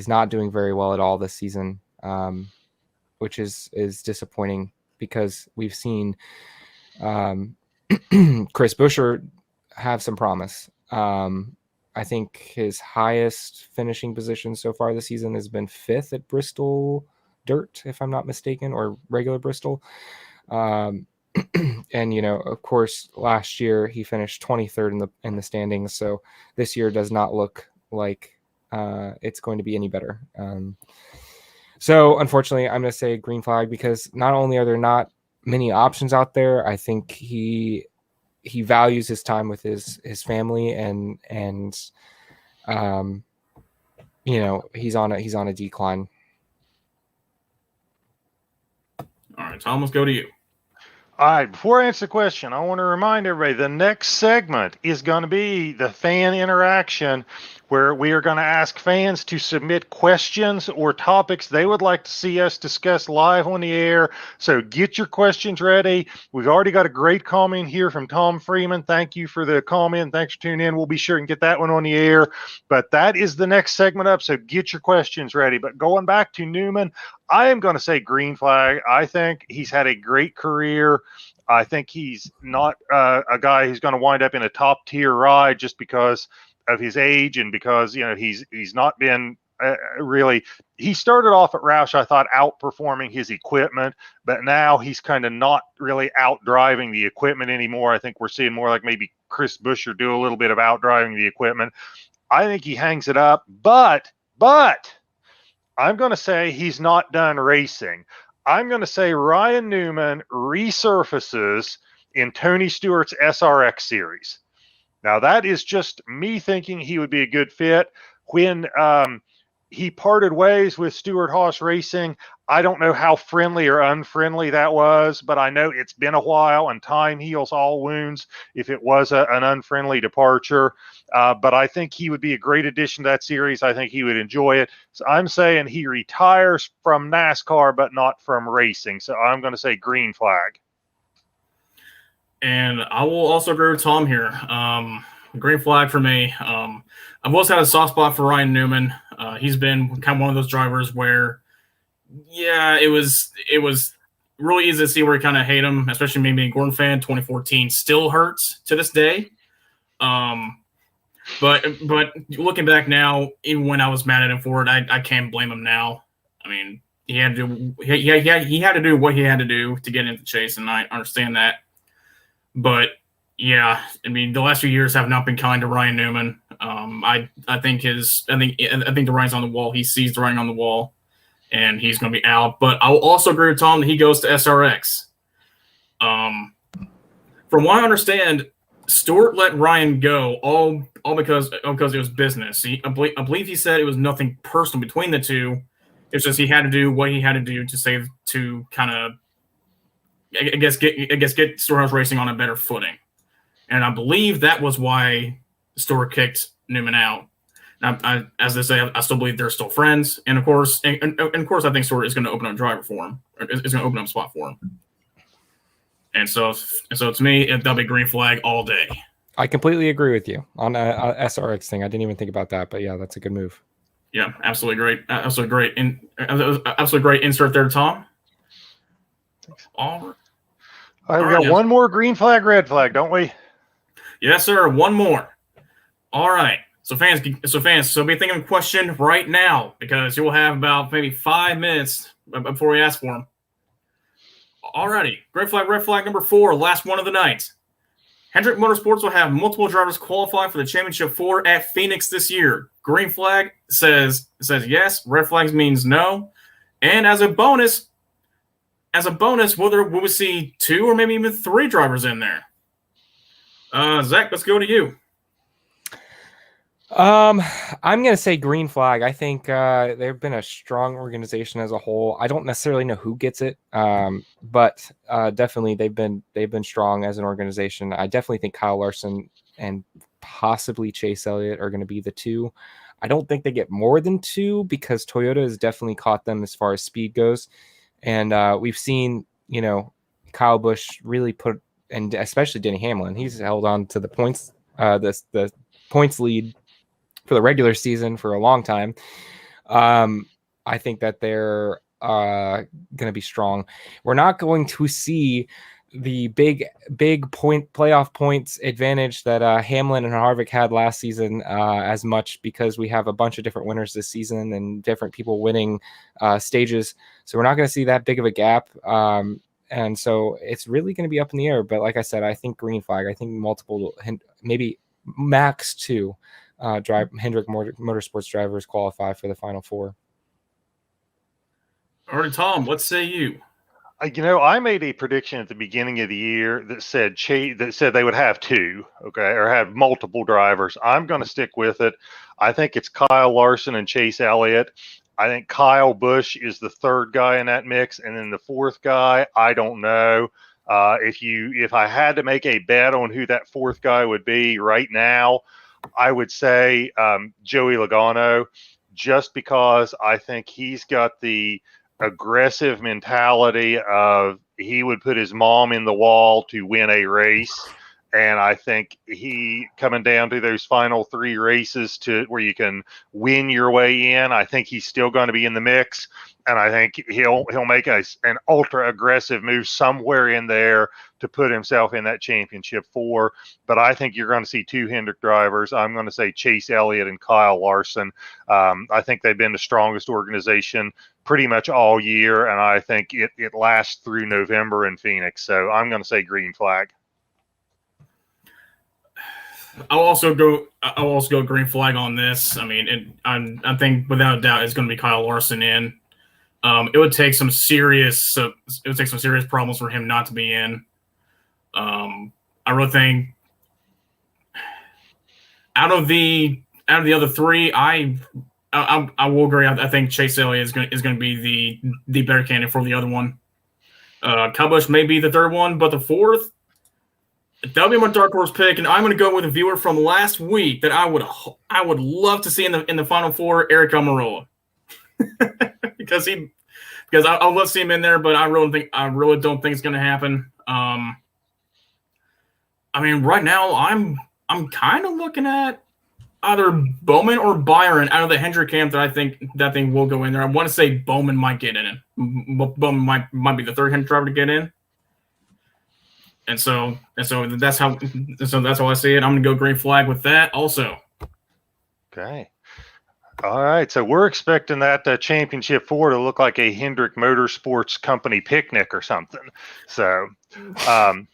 not doing very well at all this season, which is disappointing because we've seen Chris Buescher have some promise. I think his highest finishing position so far this season has been 5th at Bristol Dirt, if I'm not mistaken, or regular Bristol. And of course, last year he finished 23rd in the standings. So this year does not look like it's going to be any better. So unfortunately, I'm going to say green flag because not only are there not many options out there, I think he values his time with his family and he's on a decline. All right, Tom, let's go to you. All right, before I answer the question, I want to remind everybody the next segment is going to be the fan interaction, where we are going to ask fans to submit questions or topics they would like to see us discuss live on the air. So get your questions ready. We've already got a great comment here from Tom Freeman. Thank you for the comment. Thanks for tuning in. We'll be sure and get that one on the air. But that is the next segment up, so get your questions ready. But going back to Newman, I am going to say green flag. I think he's had a great career. I think he's not a guy who's going to wind up in a top tier ride just because of his age and because he's not been really. He started off at Roush, I thought, outperforming his equipment, but now he's kind of not really out driving the equipment anymore. I think we're seeing more like maybe Chris Buescher do a little bit of out driving the equipment. I think he hangs it up, but I'm going to say he's not done racing. I'm going to say Ryan Newman resurfaces in Tony Stewart's SRX series. Now, that is just me thinking he would be a good fit. When he parted ways with Stewart-Haas Racing, I don't know how friendly or unfriendly that was, but I know it's been a while and time heals all wounds if it was an unfriendly departure. But I think he would be a great addition to that series. I think he would enjoy it. So I'm saying he retires from NASCAR, but not from racing. So I'm going to say green flag. And I will also agree with Tom here. Green flag for me. I've always had a soft spot for Ryan Newman. He's been kind of one of those drivers where, yeah, it was really easy to see where you kind of hate him, especially me being a Gordon fan. 2014 still hurts to this day. But looking back now, even when I was mad at him for it, I can't blame him now. I mean, he had to do what he had to do to get into Chase, and I understand that. But yeah, I mean, the last few years have not been kind to Ryan Newman. I think the writing's on the wall. He sees the writing on the wall, and he's going to be out. But I will also agree with Tom that he goes to SRX. From what I understand, Stewart let Ryan go all because it was business. I believe he said it was nothing personal between the two. It's just he had to do what he had to do to kind of, I guess get Stewart-Haas Racing on a better footing. And I believe that was why Stewart kicked Newman out. As they say, I still believe they're still friends. And of course, I think Stewart is going to open up a driver for him. Is going to open up a spot for him. And so to me, that'll be green flag all day. I completely agree with you on a SRX thing. I didn't even think about that, but yeah, that's a good move. Yeah, absolutely great. Absolutely great. And absolutely great insert there, Tom. All right, we got one more green flag, red flag, don't we? Yes, sir. One more. All right. So fans, be thinking of a question right now because you will have about maybe 5 minutes before we ask for them. Alrighty. Green flag, red flag number 4, last one of the night. Hendrick Motorsports will have multiple drivers qualify for the Championship 4 at Phoenix this year. Green flag says yes. Red flags means no. And as a bonus, will we see 2 or maybe even 3 drivers in there? Zach, let's go to you. I'm gonna say green flag. I think they've been a strong organization as a whole. I don't necessarily know who gets it, but definitely they've been strong as an organization. I definitely think Kyle Larson and possibly Chase Elliott are going to be the 2. I don't think they get more than 2 because Toyota has definitely caught them as far as speed goes, and we've seen Kyle Busch really put, and especially Denny Hamlin, he's held on to the points the points lead for the regular season for a long time. I think that they're going to be strong. We're not going to see the big playoff points advantage that Hamlin and Harvick had last season as much, because we have a bunch of different winners this season and different people winning stages. So we're not going to see that big of a gap. And so it's really going to be up in the air. But like I said, I think green flag. I think multiple, maybe max 2 Hendrick Motorsports drivers qualify for the Final 4. All right, Tom, what say you? I made a prediction at the beginning of the year that said they would have 2, okay, or have multiple drivers. I'm going to stick with it. I think it's Kyle Larson and Chase Elliott. I think Kyle Busch is the 3rd guy in that mix, and then the 4th guy, I don't know. If I had to make a bet on who that 4th guy would be right now, I would say Joey Logano, just because I think he's got the aggressive mentality of he would put his mom in the wall to win a race. And I think he coming down to those final 3 races to where you can win your way in, I think he's still going to be in the mix. And I think he'll make an ultra aggressive move somewhere in there to put himself in that championship 4. But I think you're going to see 2 Hendrick drivers. I'm going to say Chase Elliott and Kyle Larson. I think they've been the strongest organization pretty much all year, and I think it lasts through November in Phoenix. So I'm going to say green flag. I'll also go green flag on this. I mean, I think without a doubt it's going to be Kyle Larson in. It would take some serious problems for him not to be in. I really think out of the other 3, I will agree. I think Chase Elliott is going to be the better candidate for the other one. Kyle Busch may be the 3rd one, but the 4th, that'll be my dark horse pick, and I'm going to go with a viewer from last week that I would love to see in the Final 4, Aric Almirola, because I would love to see him in there, but I really don't think it's going to happen. I mean, right now I'm kind of looking at either Bowman or Byron out of the Hendrick camp that I think will go in there. I want to say Bowman might get in. Bowman might be the 3rd Hendrick driver to get in. And so that's how I see it. I'm going to go green flag with that also. Okay. All right. So we're expecting that championship 4 to look like a Hendrick Motorsports Company picnic or something. So I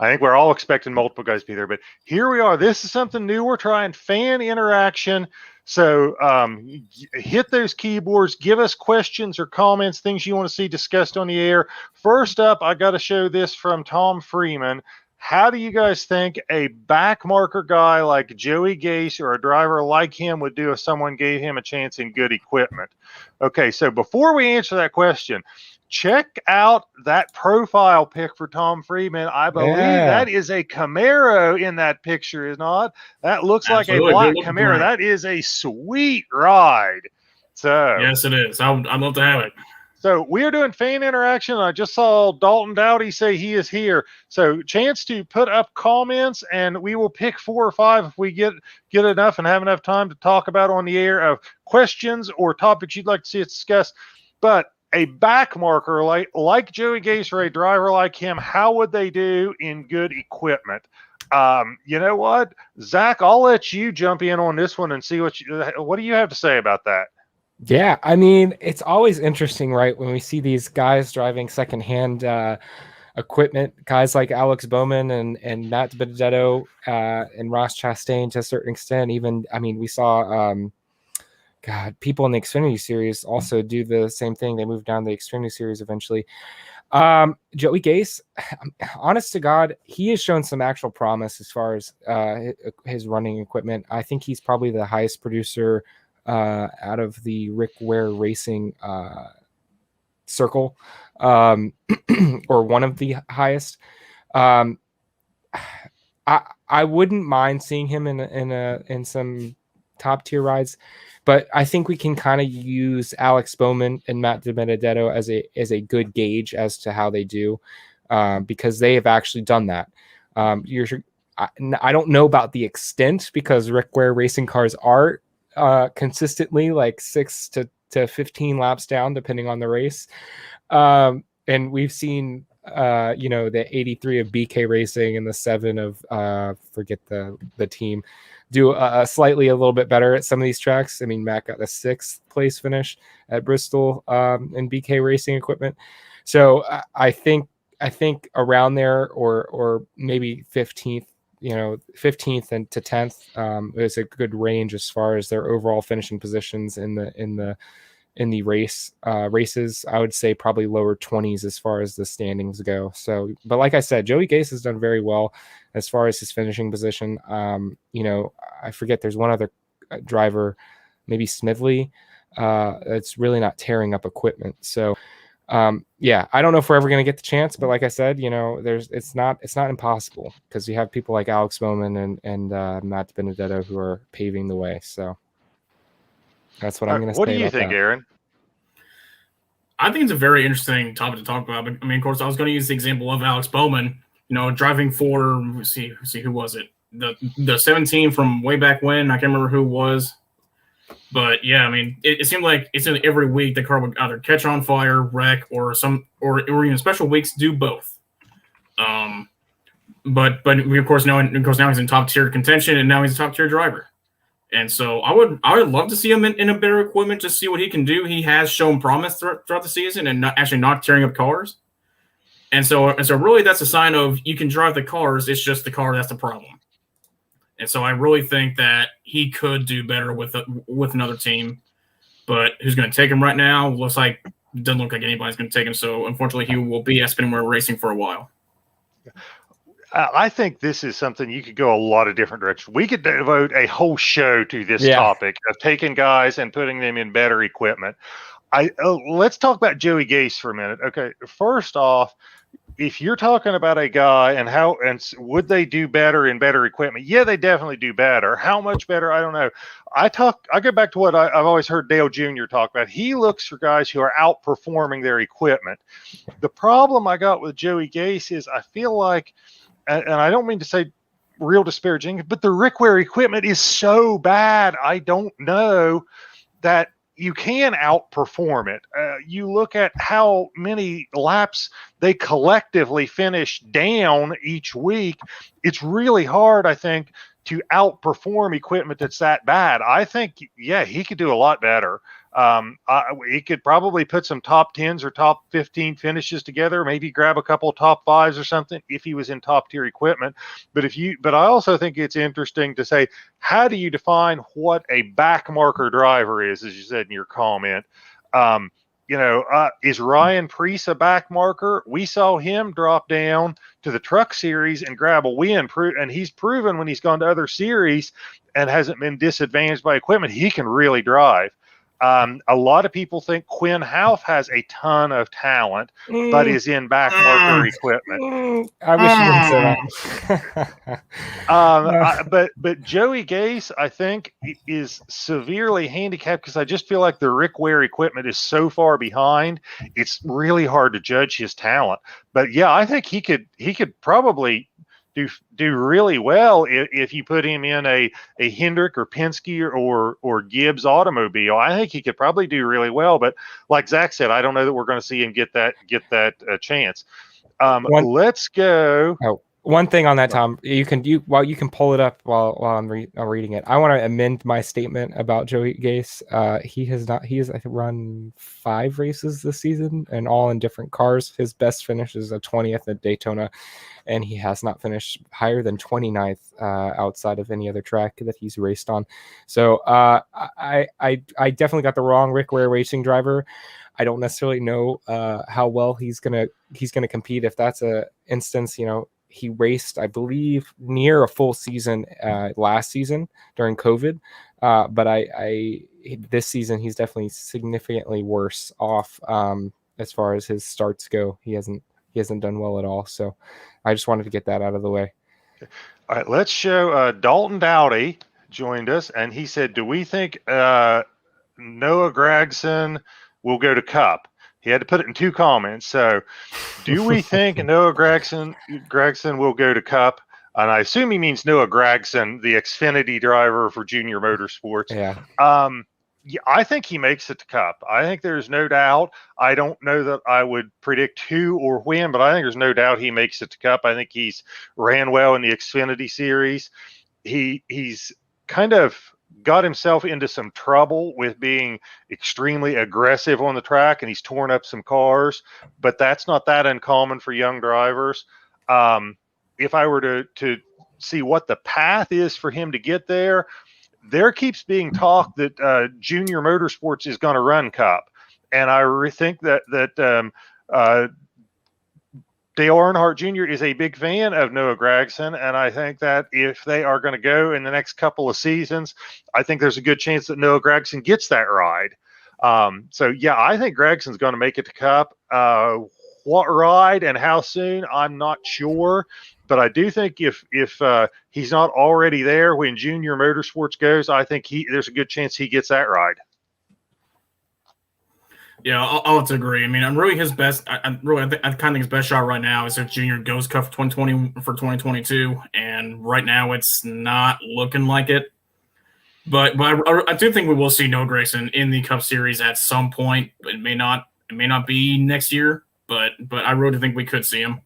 think we're all expecting multiple guys to be there. But here we are. This is something new. We're trying fan interaction. So hit those keyboards, give us questions or comments, things you want to see discussed on the air. First up, I got to show this from Tom Freeman. How do you guys think a back marker guy like Joey Gase or a driver like him would do if someone gave him a chance in good equipment? Okay, so before we answer that question, check out that profile pic for Tom Freeman. I believe that is a Camaro in that picture, is not? That looks Absolutely. like a black Camaro. That is a sweet ride. So yes, it is. I'd love to have it. So we're doing fan interaction. I just saw Dalton Dowdy say he is here. So chance to put up comments, and we will pick 4 or 5 if we get enough and have enough time to talk about on the air of questions or topics you'd like to see us discuss. But a back marker like Joey Gase or a driver like him, how would they do in good equipment? You know what, Zach, I'll let you jump in on this one and see what do you have to say about that? Yeah, I mean, it's always interesting, right, when we see these guys driving secondhand equipment. Guys like Alex Bowman and Matt Benedetto and Ross Chastain to a certain extent. Even, I mean, we saw people in the Xfinity Series also do the same thing. They moved down the Xfinity Series eventually. Joey Gase, honest to God, he has shown some actual promise as far as his running equipment. I think he's probably the highest producer out of the Rick Ware Racing circle, or one of the highest. I wouldn't mind seeing him in some top tier rides, but I think we can kind of use Alex Bowman and Matt DiBenedetto as a good gauge as to how they do, because they have actually done that. I don't know about the extent, because Rick Ware Racing cars are consistently like 6 to 15 laps down depending on the race, and we've seen the 83 of BK Racing and the 7 of forget the team do slightly a little bit better at some of these tracks. I mean, Matt got the 6th place finish at Bristol in BK Racing equipment, so I think around there, or maybe 15th, 15th and to 10th is a good range as far as their overall finishing positions in the races. I would say probably lower 20s as far as the standings go. So, but like I said, Joey Gase has done very well as far as his finishing position. I forget, there's one other driver, maybe Smidley, that's really not tearing up equipment. So I don't know if we're ever going to get the chance, but like I said, it's not impossible, because you have people like Alex Bowman and Matt Benedetto who are paving the way. So that's what I'm going to say. What do you think, Aaron? I think it's a very interesting topic to talk about. I mean, of course, I was going to use the example of Alex Bowman, driving for, let's see, who was it? The 17 from way back when. I can't remember who it was. But yeah, I mean, it seemed like every week the car would either catch on fire, wreck, or even special weeks do both. But we of course now he's in top tier contention, and now he's a top tier driver. And so I would love to see him in a better equipment to see what he can do. He has shown promise throughout the season, and not tearing up cars. And so really that's a sign of you can drive the cars. It's just the car that's the problem. And so I really think that he could do better with another team. But who's going to take him right now? Doesn't look like anybody's going to take him. So unfortunately, he will be at Spinware Racing for a while. I think this is something you could go a lot of different directions. We could devote a whole show to this topic of taking guys and putting them in better equipment. Let's talk about Joey Gase for a minute. Okay, first off, if you're talking about a guy and would they do better in better equipment? Yeah, they definitely do better. How much better? I don't know. I go back to what I've always heard Dale Jr. talk about. He looks for guys who are outperforming their equipment. The problem I got with Joey Gase is I feel like, and I don't mean to say real disparaging, but the Rick Ware equipment is so bad. I don't know that you can outperform it. You look at how many laps they collectively finish down each week. It's really hard, I think, to outperform equipment that's that bad. I think, he could do a lot better. He could probably put some top 10s or top 15 finishes together, maybe grab a couple of top 5s or something if he was in top tier equipment. But I also think it's interesting to say, how do you define what a back marker driver is, as you said in your comment? Is Ryan Preece a back marker? We saw him drop down to the truck series and grab a win, and he's proven when he's gone to other series and hasn't been disadvantaged by equipment, he can really drive. A lot of people think Quinn Houff has a ton of talent, but is in back marker equipment. I wish you didn't say that. But Joey Gase, I think, is severely handicapped because I just feel like the Rick Ware equipment is so far behind. It's really hard to judge his talent. But yeah, I think he could probably do really well if you put him in a Hendrick or Penske or Gibbs automobile. I think he could probably do really well, but like Zach said, I don't know that we're going to see him get that chance. Let's go. One thing on that, Tom, you can pull it up while I'm reading it. I want to amend my statement about Joey Gase. He has I think run 5 races this season, and all in different cars. His best finish is a 20th at Daytona, and he has not finished higher than 29th outside of any other track that he's raced on. So I definitely got the wrong Rick Ware racing driver. I don't necessarily know how well he's gonna compete. If that's a instance, he raced, I believe, near a full season last season during COVID. But this season, he's definitely significantly worse off as far as his starts go. He hasn't done well at all. So I just wanted to get that out of the way. All right, let's show Dalton Dowdy joined us, and he said, do we think Noah Gragson will go to Cup? He had to put it in 2 comments. So, do we think Noah Gragson will go to Cup? And I assume he means Noah Gragson, the Xfinity driver for Junior Motorsports. Yeah. Yeah, I think he makes it to Cup. I think there's no doubt. I don't know that I would predict who or when, but I think there's no doubt he makes it to Cup. I think he's ran well in the Xfinity series. He's kind of got himself into some trouble with being extremely aggressive on the track, and he's torn up some cars, but that's not that uncommon for young drivers. If I were to see what the path is for him to get there keeps being talk that Junior Motorsports is going to run Cup. And I think that Dale Earnhardt Jr. is a big fan of Noah Gragson, and I think that if they are going to go in the next couple of seasons, I think there's a good chance that Noah Gragson gets that ride. So, yeah, I think Gragson's going to make it to Cup. What ride and how soon, I'm not sure. But I do think if he's not already there when Junior Motorsports goes, I think there's a good chance he gets that ride. Yeah, I'll have to agree. I mean, I'm really his best. I kind of think his best shot right now is if Junior goes Cup for 2022, and right now it's not looking like it. But I do think we will see Noah Gragson in the Cup Series at some point. It may not be next year, but I really think we could see him.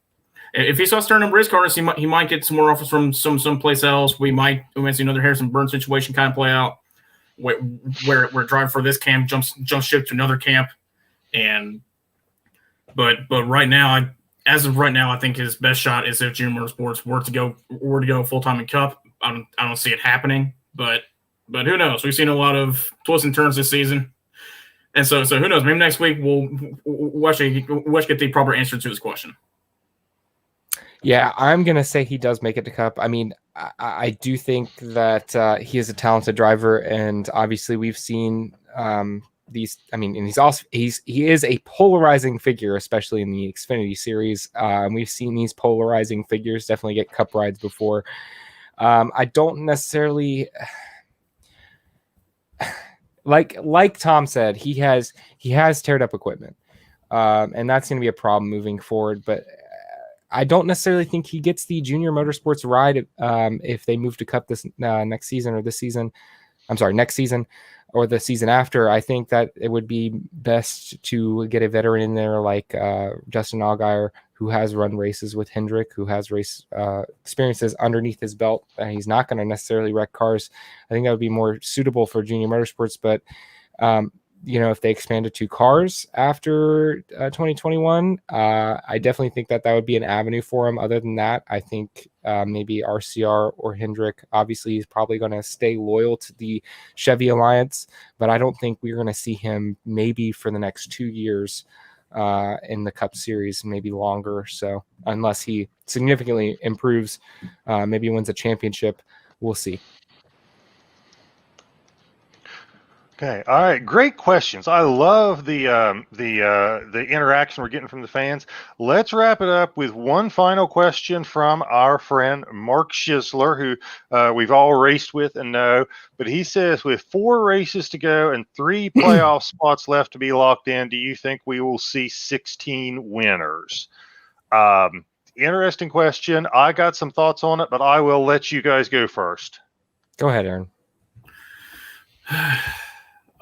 If he starts turning race cars, he might get some more offers from someplace else. We might see another Harrison Burns situation kind of play out, where driver for this camp jumps ship to another camp. But right now, as of right now, I think his best shot is if Junior Motorsports were to go full time in Cup. I don't see it happening, but who knows? We've seen a lot of twists and turns this season, and so who knows? Maybe next week we'll actually get the proper answer to this question. Yeah, I'm going to say he does make it to Cup. I mean, I do think that he is a talented driver, and obviously we've seen these. I mean, and he is a polarizing figure, especially in the Xfinity series. We've seen these polarizing figures definitely get Cup rides before. I don't necessarily like Tom said, he has teared up equipment, and that's going to be a problem moving forward. But I don't necessarily think he gets the Junior Motorsports ride if they move to Cup this next season or the season after. I think that it would be best to get a veteran in there like Justin Allgaier, who has run races with Hendrick, who has race experiences underneath his belt. He's not going to necessarily wreck cars. I think that would be more suitable for Junior Motorsports, but if they expanded to cars after 2021, I definitely think that would be an avenue for him. Other than that, I think maybe RCR or Hendrick. Obviously, he's probably going to stay loyal to the Chevy Alliance, but I don't think we're going to see him maybe for the next 2 years in the Cup Series, maybe longer. So unless he significantly improves, maybe wins a championship, we'll see. Okay. All right. Great questions. I love the interaction we're getting from the fans. Let's wrap it up with one final question from our friend Mark Schisler, who we've all raced with and know. But he says, with 4 races to go and 3 playoff spots left to be locked in, do you think we will see 16 winners? Interesting question. I got some thoughts on it, but I will let you guys go first. Go ahead, Aaron.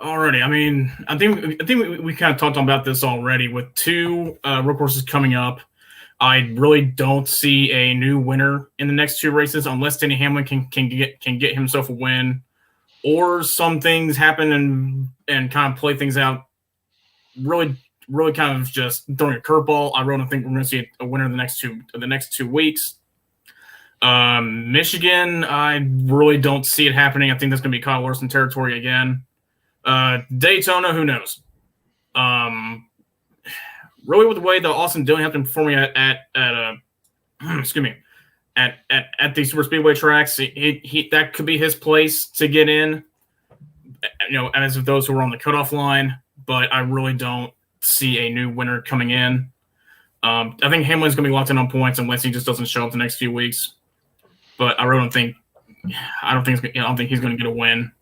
Alrighty, I mean, I think we kind of talked about this already with 2 road courses coming up. I really don't see a new winner in the next 2 races unless Denny Hamlin can get himself a win, or some things happen and kind of play things out. Really kind of just throwing a curveball. I really don't think we're going to see a winner in the next 2 weeks. Michigan, I really don't see it happening. I think that's going to be Kyle Larson territory again. Daytona, who knows? Really, with the way that Austin Dillon has been performing at the super speedway tracks, he that could be his place to get in. As of those who are on the cutoff line, but I really don't see a new winner coming in. I think Hamlin's going to be locked in on points unless he just doesn't show up the next few weeks. But I really don't think he's going to get a win.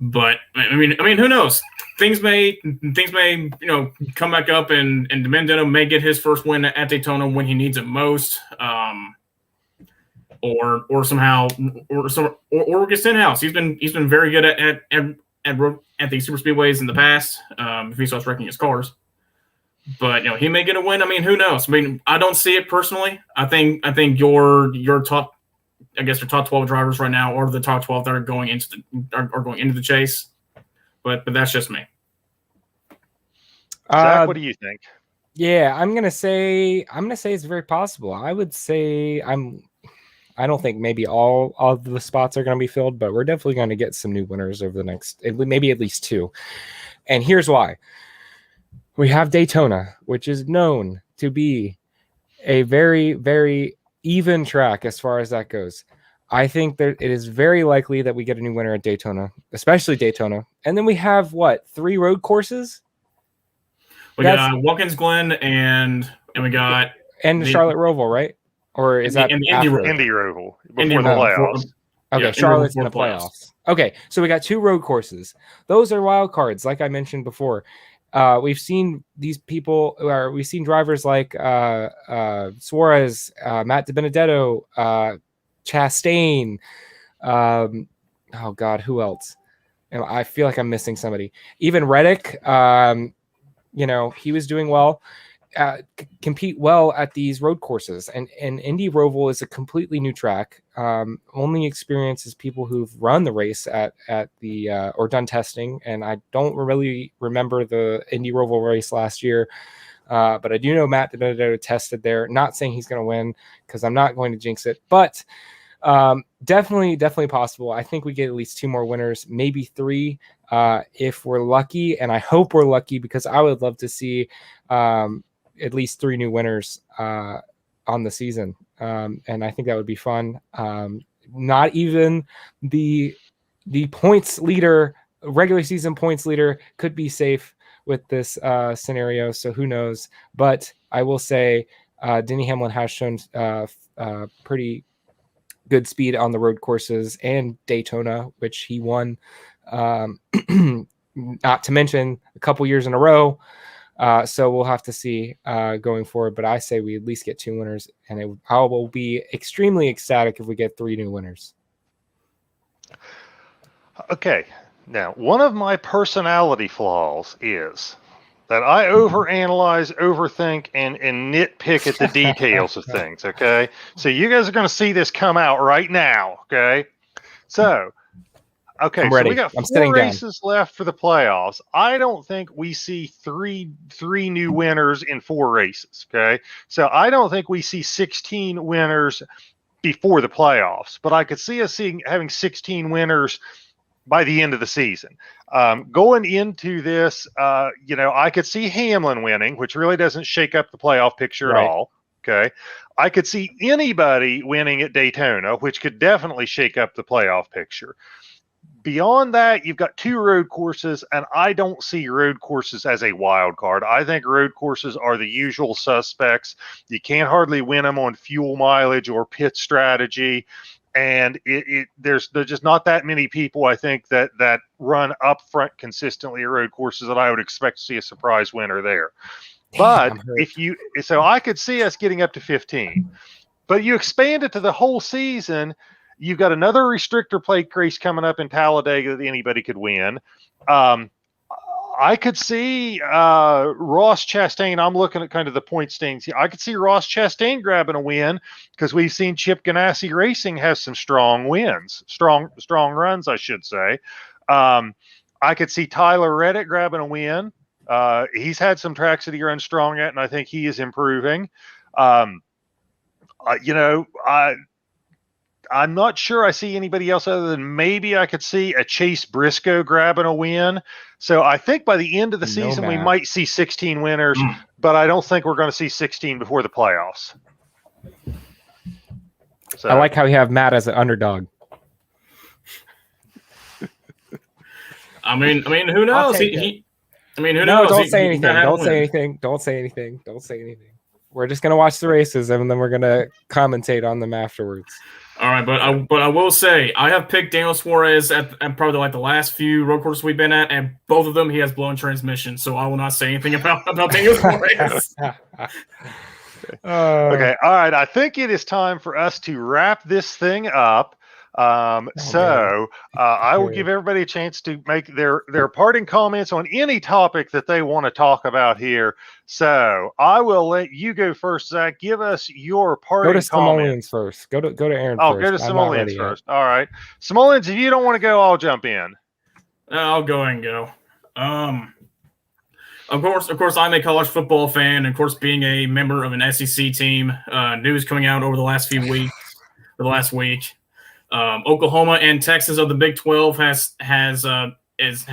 But I mean, who knows? Things may come back up, and DiBenedetto may get his first win at Daytona when he needs it most, or somehow or get Stenhouse. He's been very good at the super speedways in the past. If he starts wrecking his cars, but he may get a win. I mean, who knows? I mean, I don't see it personally. I think your top. I guess your top 12 drivers right now, or the top 12 that are going into the chase, but that's just me. Zach, what do you think? Yeah, I'm gonna say it's very possible. I would say I don't think maybe all of the spots are going to be filled, but we're definitely going to get some new winners over the next, maybe at least 2. And here's why. We have Daytona, which is known to be a very, very even track as far as that goes. I think that it is very likely that we get a new winner at Daytona, especially Daytona. And then we have 3 road courses? We got Watkins Glen and we got Charlotte Roval, right? Or is that Indy Roval before the playoffs? Okay, yeah, Charlotte's in the playoffs. Okay, so we got 2 road courses. Those are wild cards, like I mentioned before. We've seen these people, or we've seen drivers like Suarez, Matt DiBenedetto, Chastain. Oh God, who else? I feel like I'm missing somebody. Even Reddick. He was doing well. Compete well at these road courses, and Indy Roval is a completely new track. Only experiences people who've run the race at the or done testing, and I don't really remember the Indy Roval race last year, but I do know Matt DiBenedetto tested there. Not saying he's going to win because I'm not going to jinx it, but definitely possible. I think we get at least 2 more winners, maybe 3 if we're lucky, and I hope we're lucky because I would love to see at least 3 new winners on the season. And I think that would be fun. Not even the points leader, regular season points leader, could be safe with this scenario. So who knows? But I will say Denny Hamlin has shown pretty good speed on the road courses and Daytona, which he won, not to mention a couple years in a row. So we'll have to see going forward, but I say we at least get 2 winners, and I will be extremely ecstatic if we get 3 new winners. Okay, now one of my personality flaws is that I overanalyze, overthink, and nitpick at the details of things. Okay, so you guys are going to see this come out right now. Okay, so. Okay, I'm so ready. we got I'm 4 races left for the playoffs. I don't think we see three new winners in 4 races. Okay, so I don't think we see 16 winners before the playoffs, but I could see us having 16 winners by the end of the season. Going into this, I could see Hamlin winning, which really doesn't shake up the playoff picture at all. Okay, I could see anybody winning at Daytona, which could definitely shake up the playoff picture. Beyond that, you've got 2 road courses, and I don't see road courses as a wild card. I think road courses are the usual suspects. You can't hardly win them on fuel mileage or pit strategy, and there's just not that many people, I think, that run up front consistently at road courses that I would expect to see a surprise winner there. But so I could see us getting up to 15. But you expand it to the whole season. You've got another restrictor plate race coming up in Talladega that anybody could win. I could see Ross Chastain. I'm looking at kind of the point standings here. I could see Ross Chastain grabbing a win because we've seen Chip Ganassi Racing has some strong wins, strong runs, I should say. I could see Tyler Reddick grabbing a win. He's had some tracks that he runs strong at, and I think he is improving. I'm not sure I see anybody else other than maybe I could see a Chase Briscoe grabbing a win. So I think by the end of the season, we might see 16 winners, but I don't think we're going to see 16 before the playoffs. So, I like how you have Matt as an underdog. I mean, who knows? Who knows? Don't say anything. Don't say anything. Don't say anything. Don't say anything. We're just gonna watch the races and then we're gonna commentate on them afterwards. All right, but I will say I have picked Daniel Suarez at probably like the last few road courses we've been at, and both of them he has blown transmission. So I will not say anything about Daniel Suarez. Okay, all right. I think it is time for us to wrap this thing up. I will give everybody a chance to make their parting comments on any topic that they want to talk about here. So I will let you go first, Zach. Give us your parting comments. Go to Simoleons first. Go to Aaron first. Oh, go to Simoleons first. All right. Simoleons, if you don't want to go, I'll jump in. I'll go and go. Of course, I'm a college football fan, and of course, being a member of an SEC team, news coming out over the last few weeks, or the last week. Oklahoma and Texas of the Big 12 has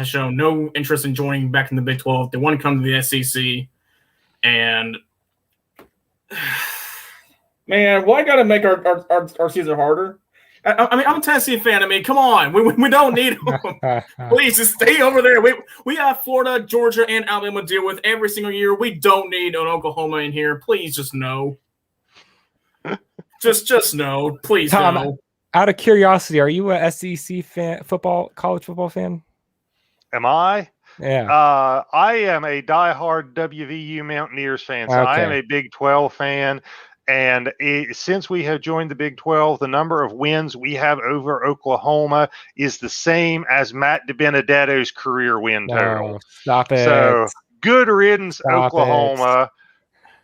shown no interest in joining back in the Big 12. They want to come to the SEC, and man, why got to make our season harder? I mean, I'm a Tennessee fan. I mean, come on, we don't need them. Please just stay over there. We have Florida, Georgia, and Alabama to deal with every single year. We don't need an Oklahoma in here. Please, just no. just no. Please, Tom, no. Out of curiosity, are you a SEC fan, college football fan? Am I? Yeah. I am a diehard WVU Mountaineers fan. So I am a Big 12 fan. And since we have joined the Big 12, the number of wins we have over Oklahoma is the same as Matt DiBenedetto's career win total. Stop it. So good riddance, Oklahoma.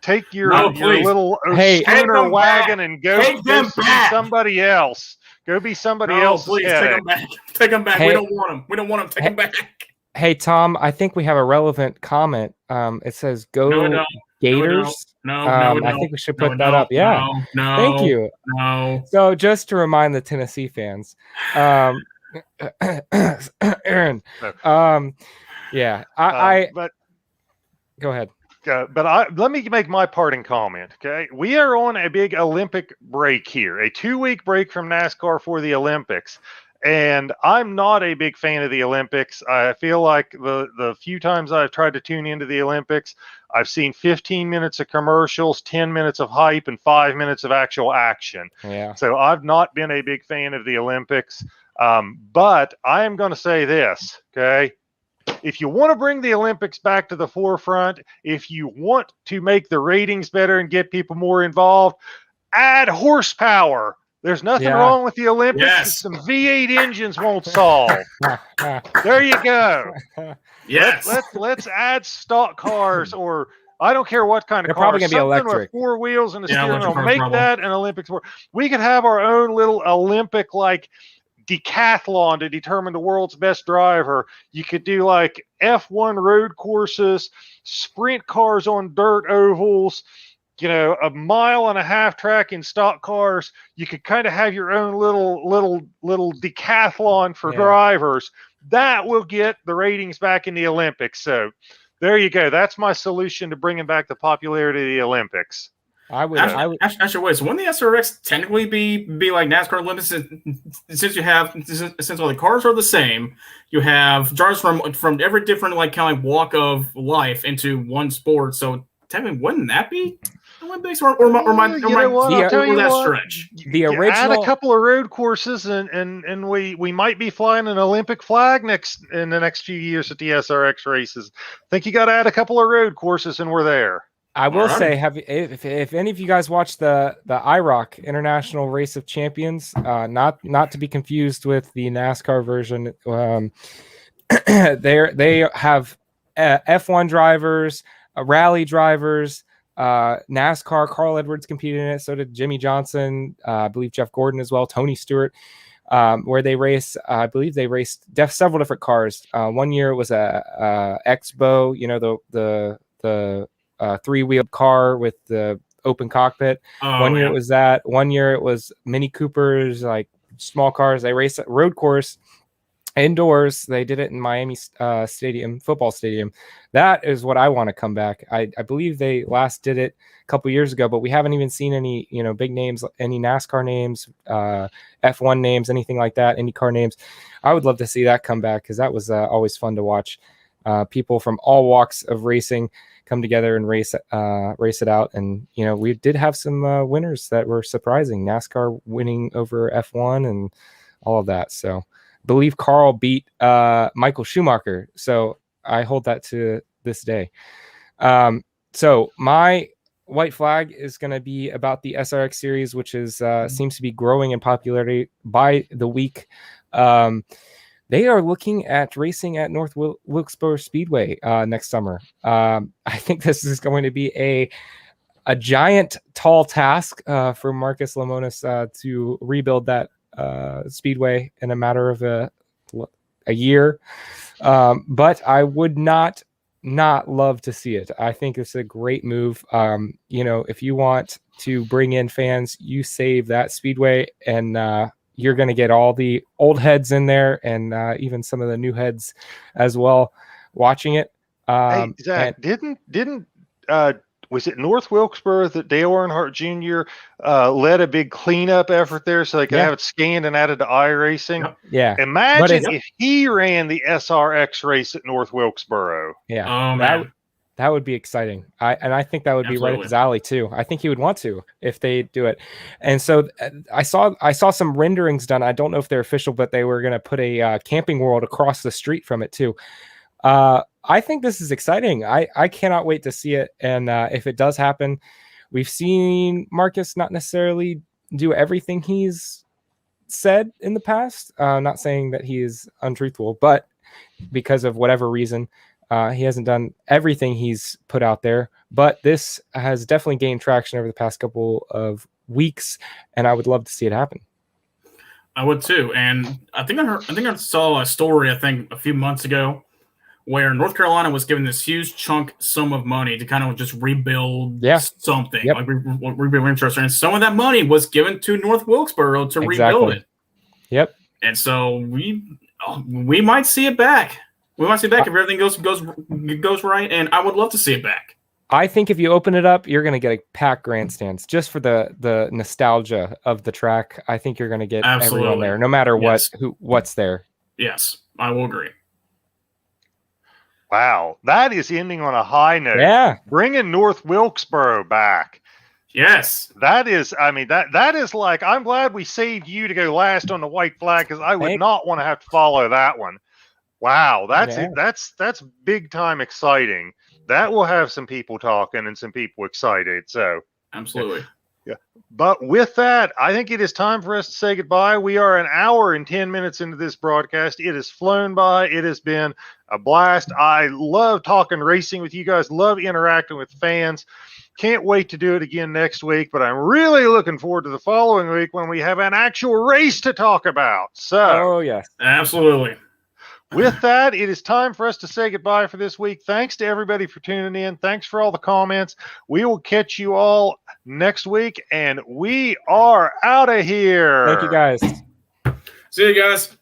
Take your little schooner wagon and go be somebody else. Go be somebody else. Please take them back. Take them back. Hey, we don't want them. We don't want them. Take them back. Hey, Tom, I think we have a relevant comment. It says, "Go Gators." No, I think we should put that up. Yeah. No. Thank you. No. So just to remind the Tennessee fans, Aaron. But go ahead. Let me make my parting comment. Okay, we are on a big Olympic break here, a 2-week break from NASCAR for the Olympics. And I'm not a big fan of the Olympics. I feel like the few times I've tried to tune into the Olympics, I've seen 15 minutes of commercials, 10 minutes of hype, and 5 minutes of actual action. Yeah. So I've not been a big fan of the Olympics. But I am going to say this, okay? If you want to bring the Olympics back to the forefront, if you want to make the ratings better and get people more involved, add horsepower. There's nothing wrong with the Olympics. Yes. Some V8 engines won't solve. There you go. Yes. Let's add stock cars, or I don't care what kind of They're car. probably going to be something electric. With 4 wheels and a steering wheel. electric Make cars that an Olympic sport. We could have our own little Olympic like decathlon to determine the world's best driver. You could do like F1 road courses, sprint cars on dirt ovals, a 1.5 mile track in stock cars. You could kind of have your own little decathlon for drivers. That will get the ratings back in the Olympics. So there you go. That's my solution to bringing back the popularity of the Olympics. Actually, wait. So wouldn't the SRX technically be like NASCAR Olympics? Since all the cars are the same, you have drivers from every different kind of walk of life into one sport. So technically, wouldn't that be Olympics or that stretch? The original add a couple of road courses and we might be flying an Olympic flag in the next few years at the SRX races. I think you got to add a couple of road courses and we're there. I will say, if any of you guys watched the IROC International Race of Champions, not to be confused with the NASCAR version, they have F1 drivers, rally drivers, NASCAR. Carl Edwards competed in it. So did Jimmy Johnson. I believe Jeff Gordon as well. Tony Stewart. Where they race, I believe they raced several different cars. One year it was a Expo, the 3-wheeled car with the open cockpit. One year it was that. One year it was Mini Coopers, like small cars. They raced at road course indoors. They did it in Miami football stadium. That is what I want to come back. I believe they last did it a couple years ago, but we haven't even seen any big names, any NASCAR names, F1 names, anything like that, IndyCar names. I would love to see that come back, because that was always fun to watch. People from all walks of racing come together and race it out. And we did have some winners that were surprising. NASCAR winning over F1 and all of that. So I believe Carl beat Michael Schumacher. So I hold that to this day. So my white flag is going to be about the SRX series, which is seems to be growing in popularity by the week. They are looking at racing at North Wilkesboro Speedway next summer. I think this is going to be a giant, tall task for Marcus Lemonis to rebuild that speedway in a matter of a year. But I would not love to see it. I think it's a great move. If you want to bring in fans, you save that speedway, and you're going to get all the old heads in there, and even some of the new heads as well watching it. Hey, Zach, didn't was it North Wilkesboro that Dale Earnhardt Jr. Led a big cleanup effort there so they could have it scanned and added to iRacing? Yeah. Imagine if he ran the SRX race at North Wilkesboro. Yeah. That would be exciting. I think that would be right up his alley too. I think he would want to if they do it. And so I saw some renderings done. I don't know if they're official, but they were going to put a Camping World across the street from it too. I think this is exciting. I cannot wait to see it. And if it does happen, we've seen Marcus not necessarily do everything he's said in the past. Not saying that he is untruthful, but because of whatever reason, he hasn't done everything he's put out there. But this has definitely gained traction over the past couple of weeks, and I would love to see it happen. I would too. And I think I saw a story, a few months ago, where North Carolina was given this huge chunk sum of money to kind of just rebuild something, like rebuild infrastructure. And some of that money was given to North Wilkesboro to rebuild it. Yep. And so we might see it back. We might see it back if everything goes right, and I would love to see it back. I think if you open it up, you're going to get a packed grandstands just for the nostalgia of the track. I think you're going to get everyone there, no matter what's there. Yes, I will agree. Wow, that is ending on a high note. Yeah, bringing North Wilkesboro back. Yes, that is. I mean, that is like. I'm glad we saved you to go last on the white flag, because I would not want to have to follow that one. Wow, that's big time exciting. That will have some people talking and some people excited. So absolutely. Yeah. But with that, I think it is time for us to say goodbye. We are an hour and 10 minutes into this broadcast. It has flown by. It has been a blast. I love talking racing with you guys, love interacting with fans. Can't wait to do it again next week, but I'm really looking forward to the following week when we have an actual race to talk about. So, yes, absolutely. With that, it is time for us to say goodbye for this week. Thanks to everybody for tuning in. Thanks for all the comments. We will catch you all next week, and we are out of here. Thank you, guys. See you guys.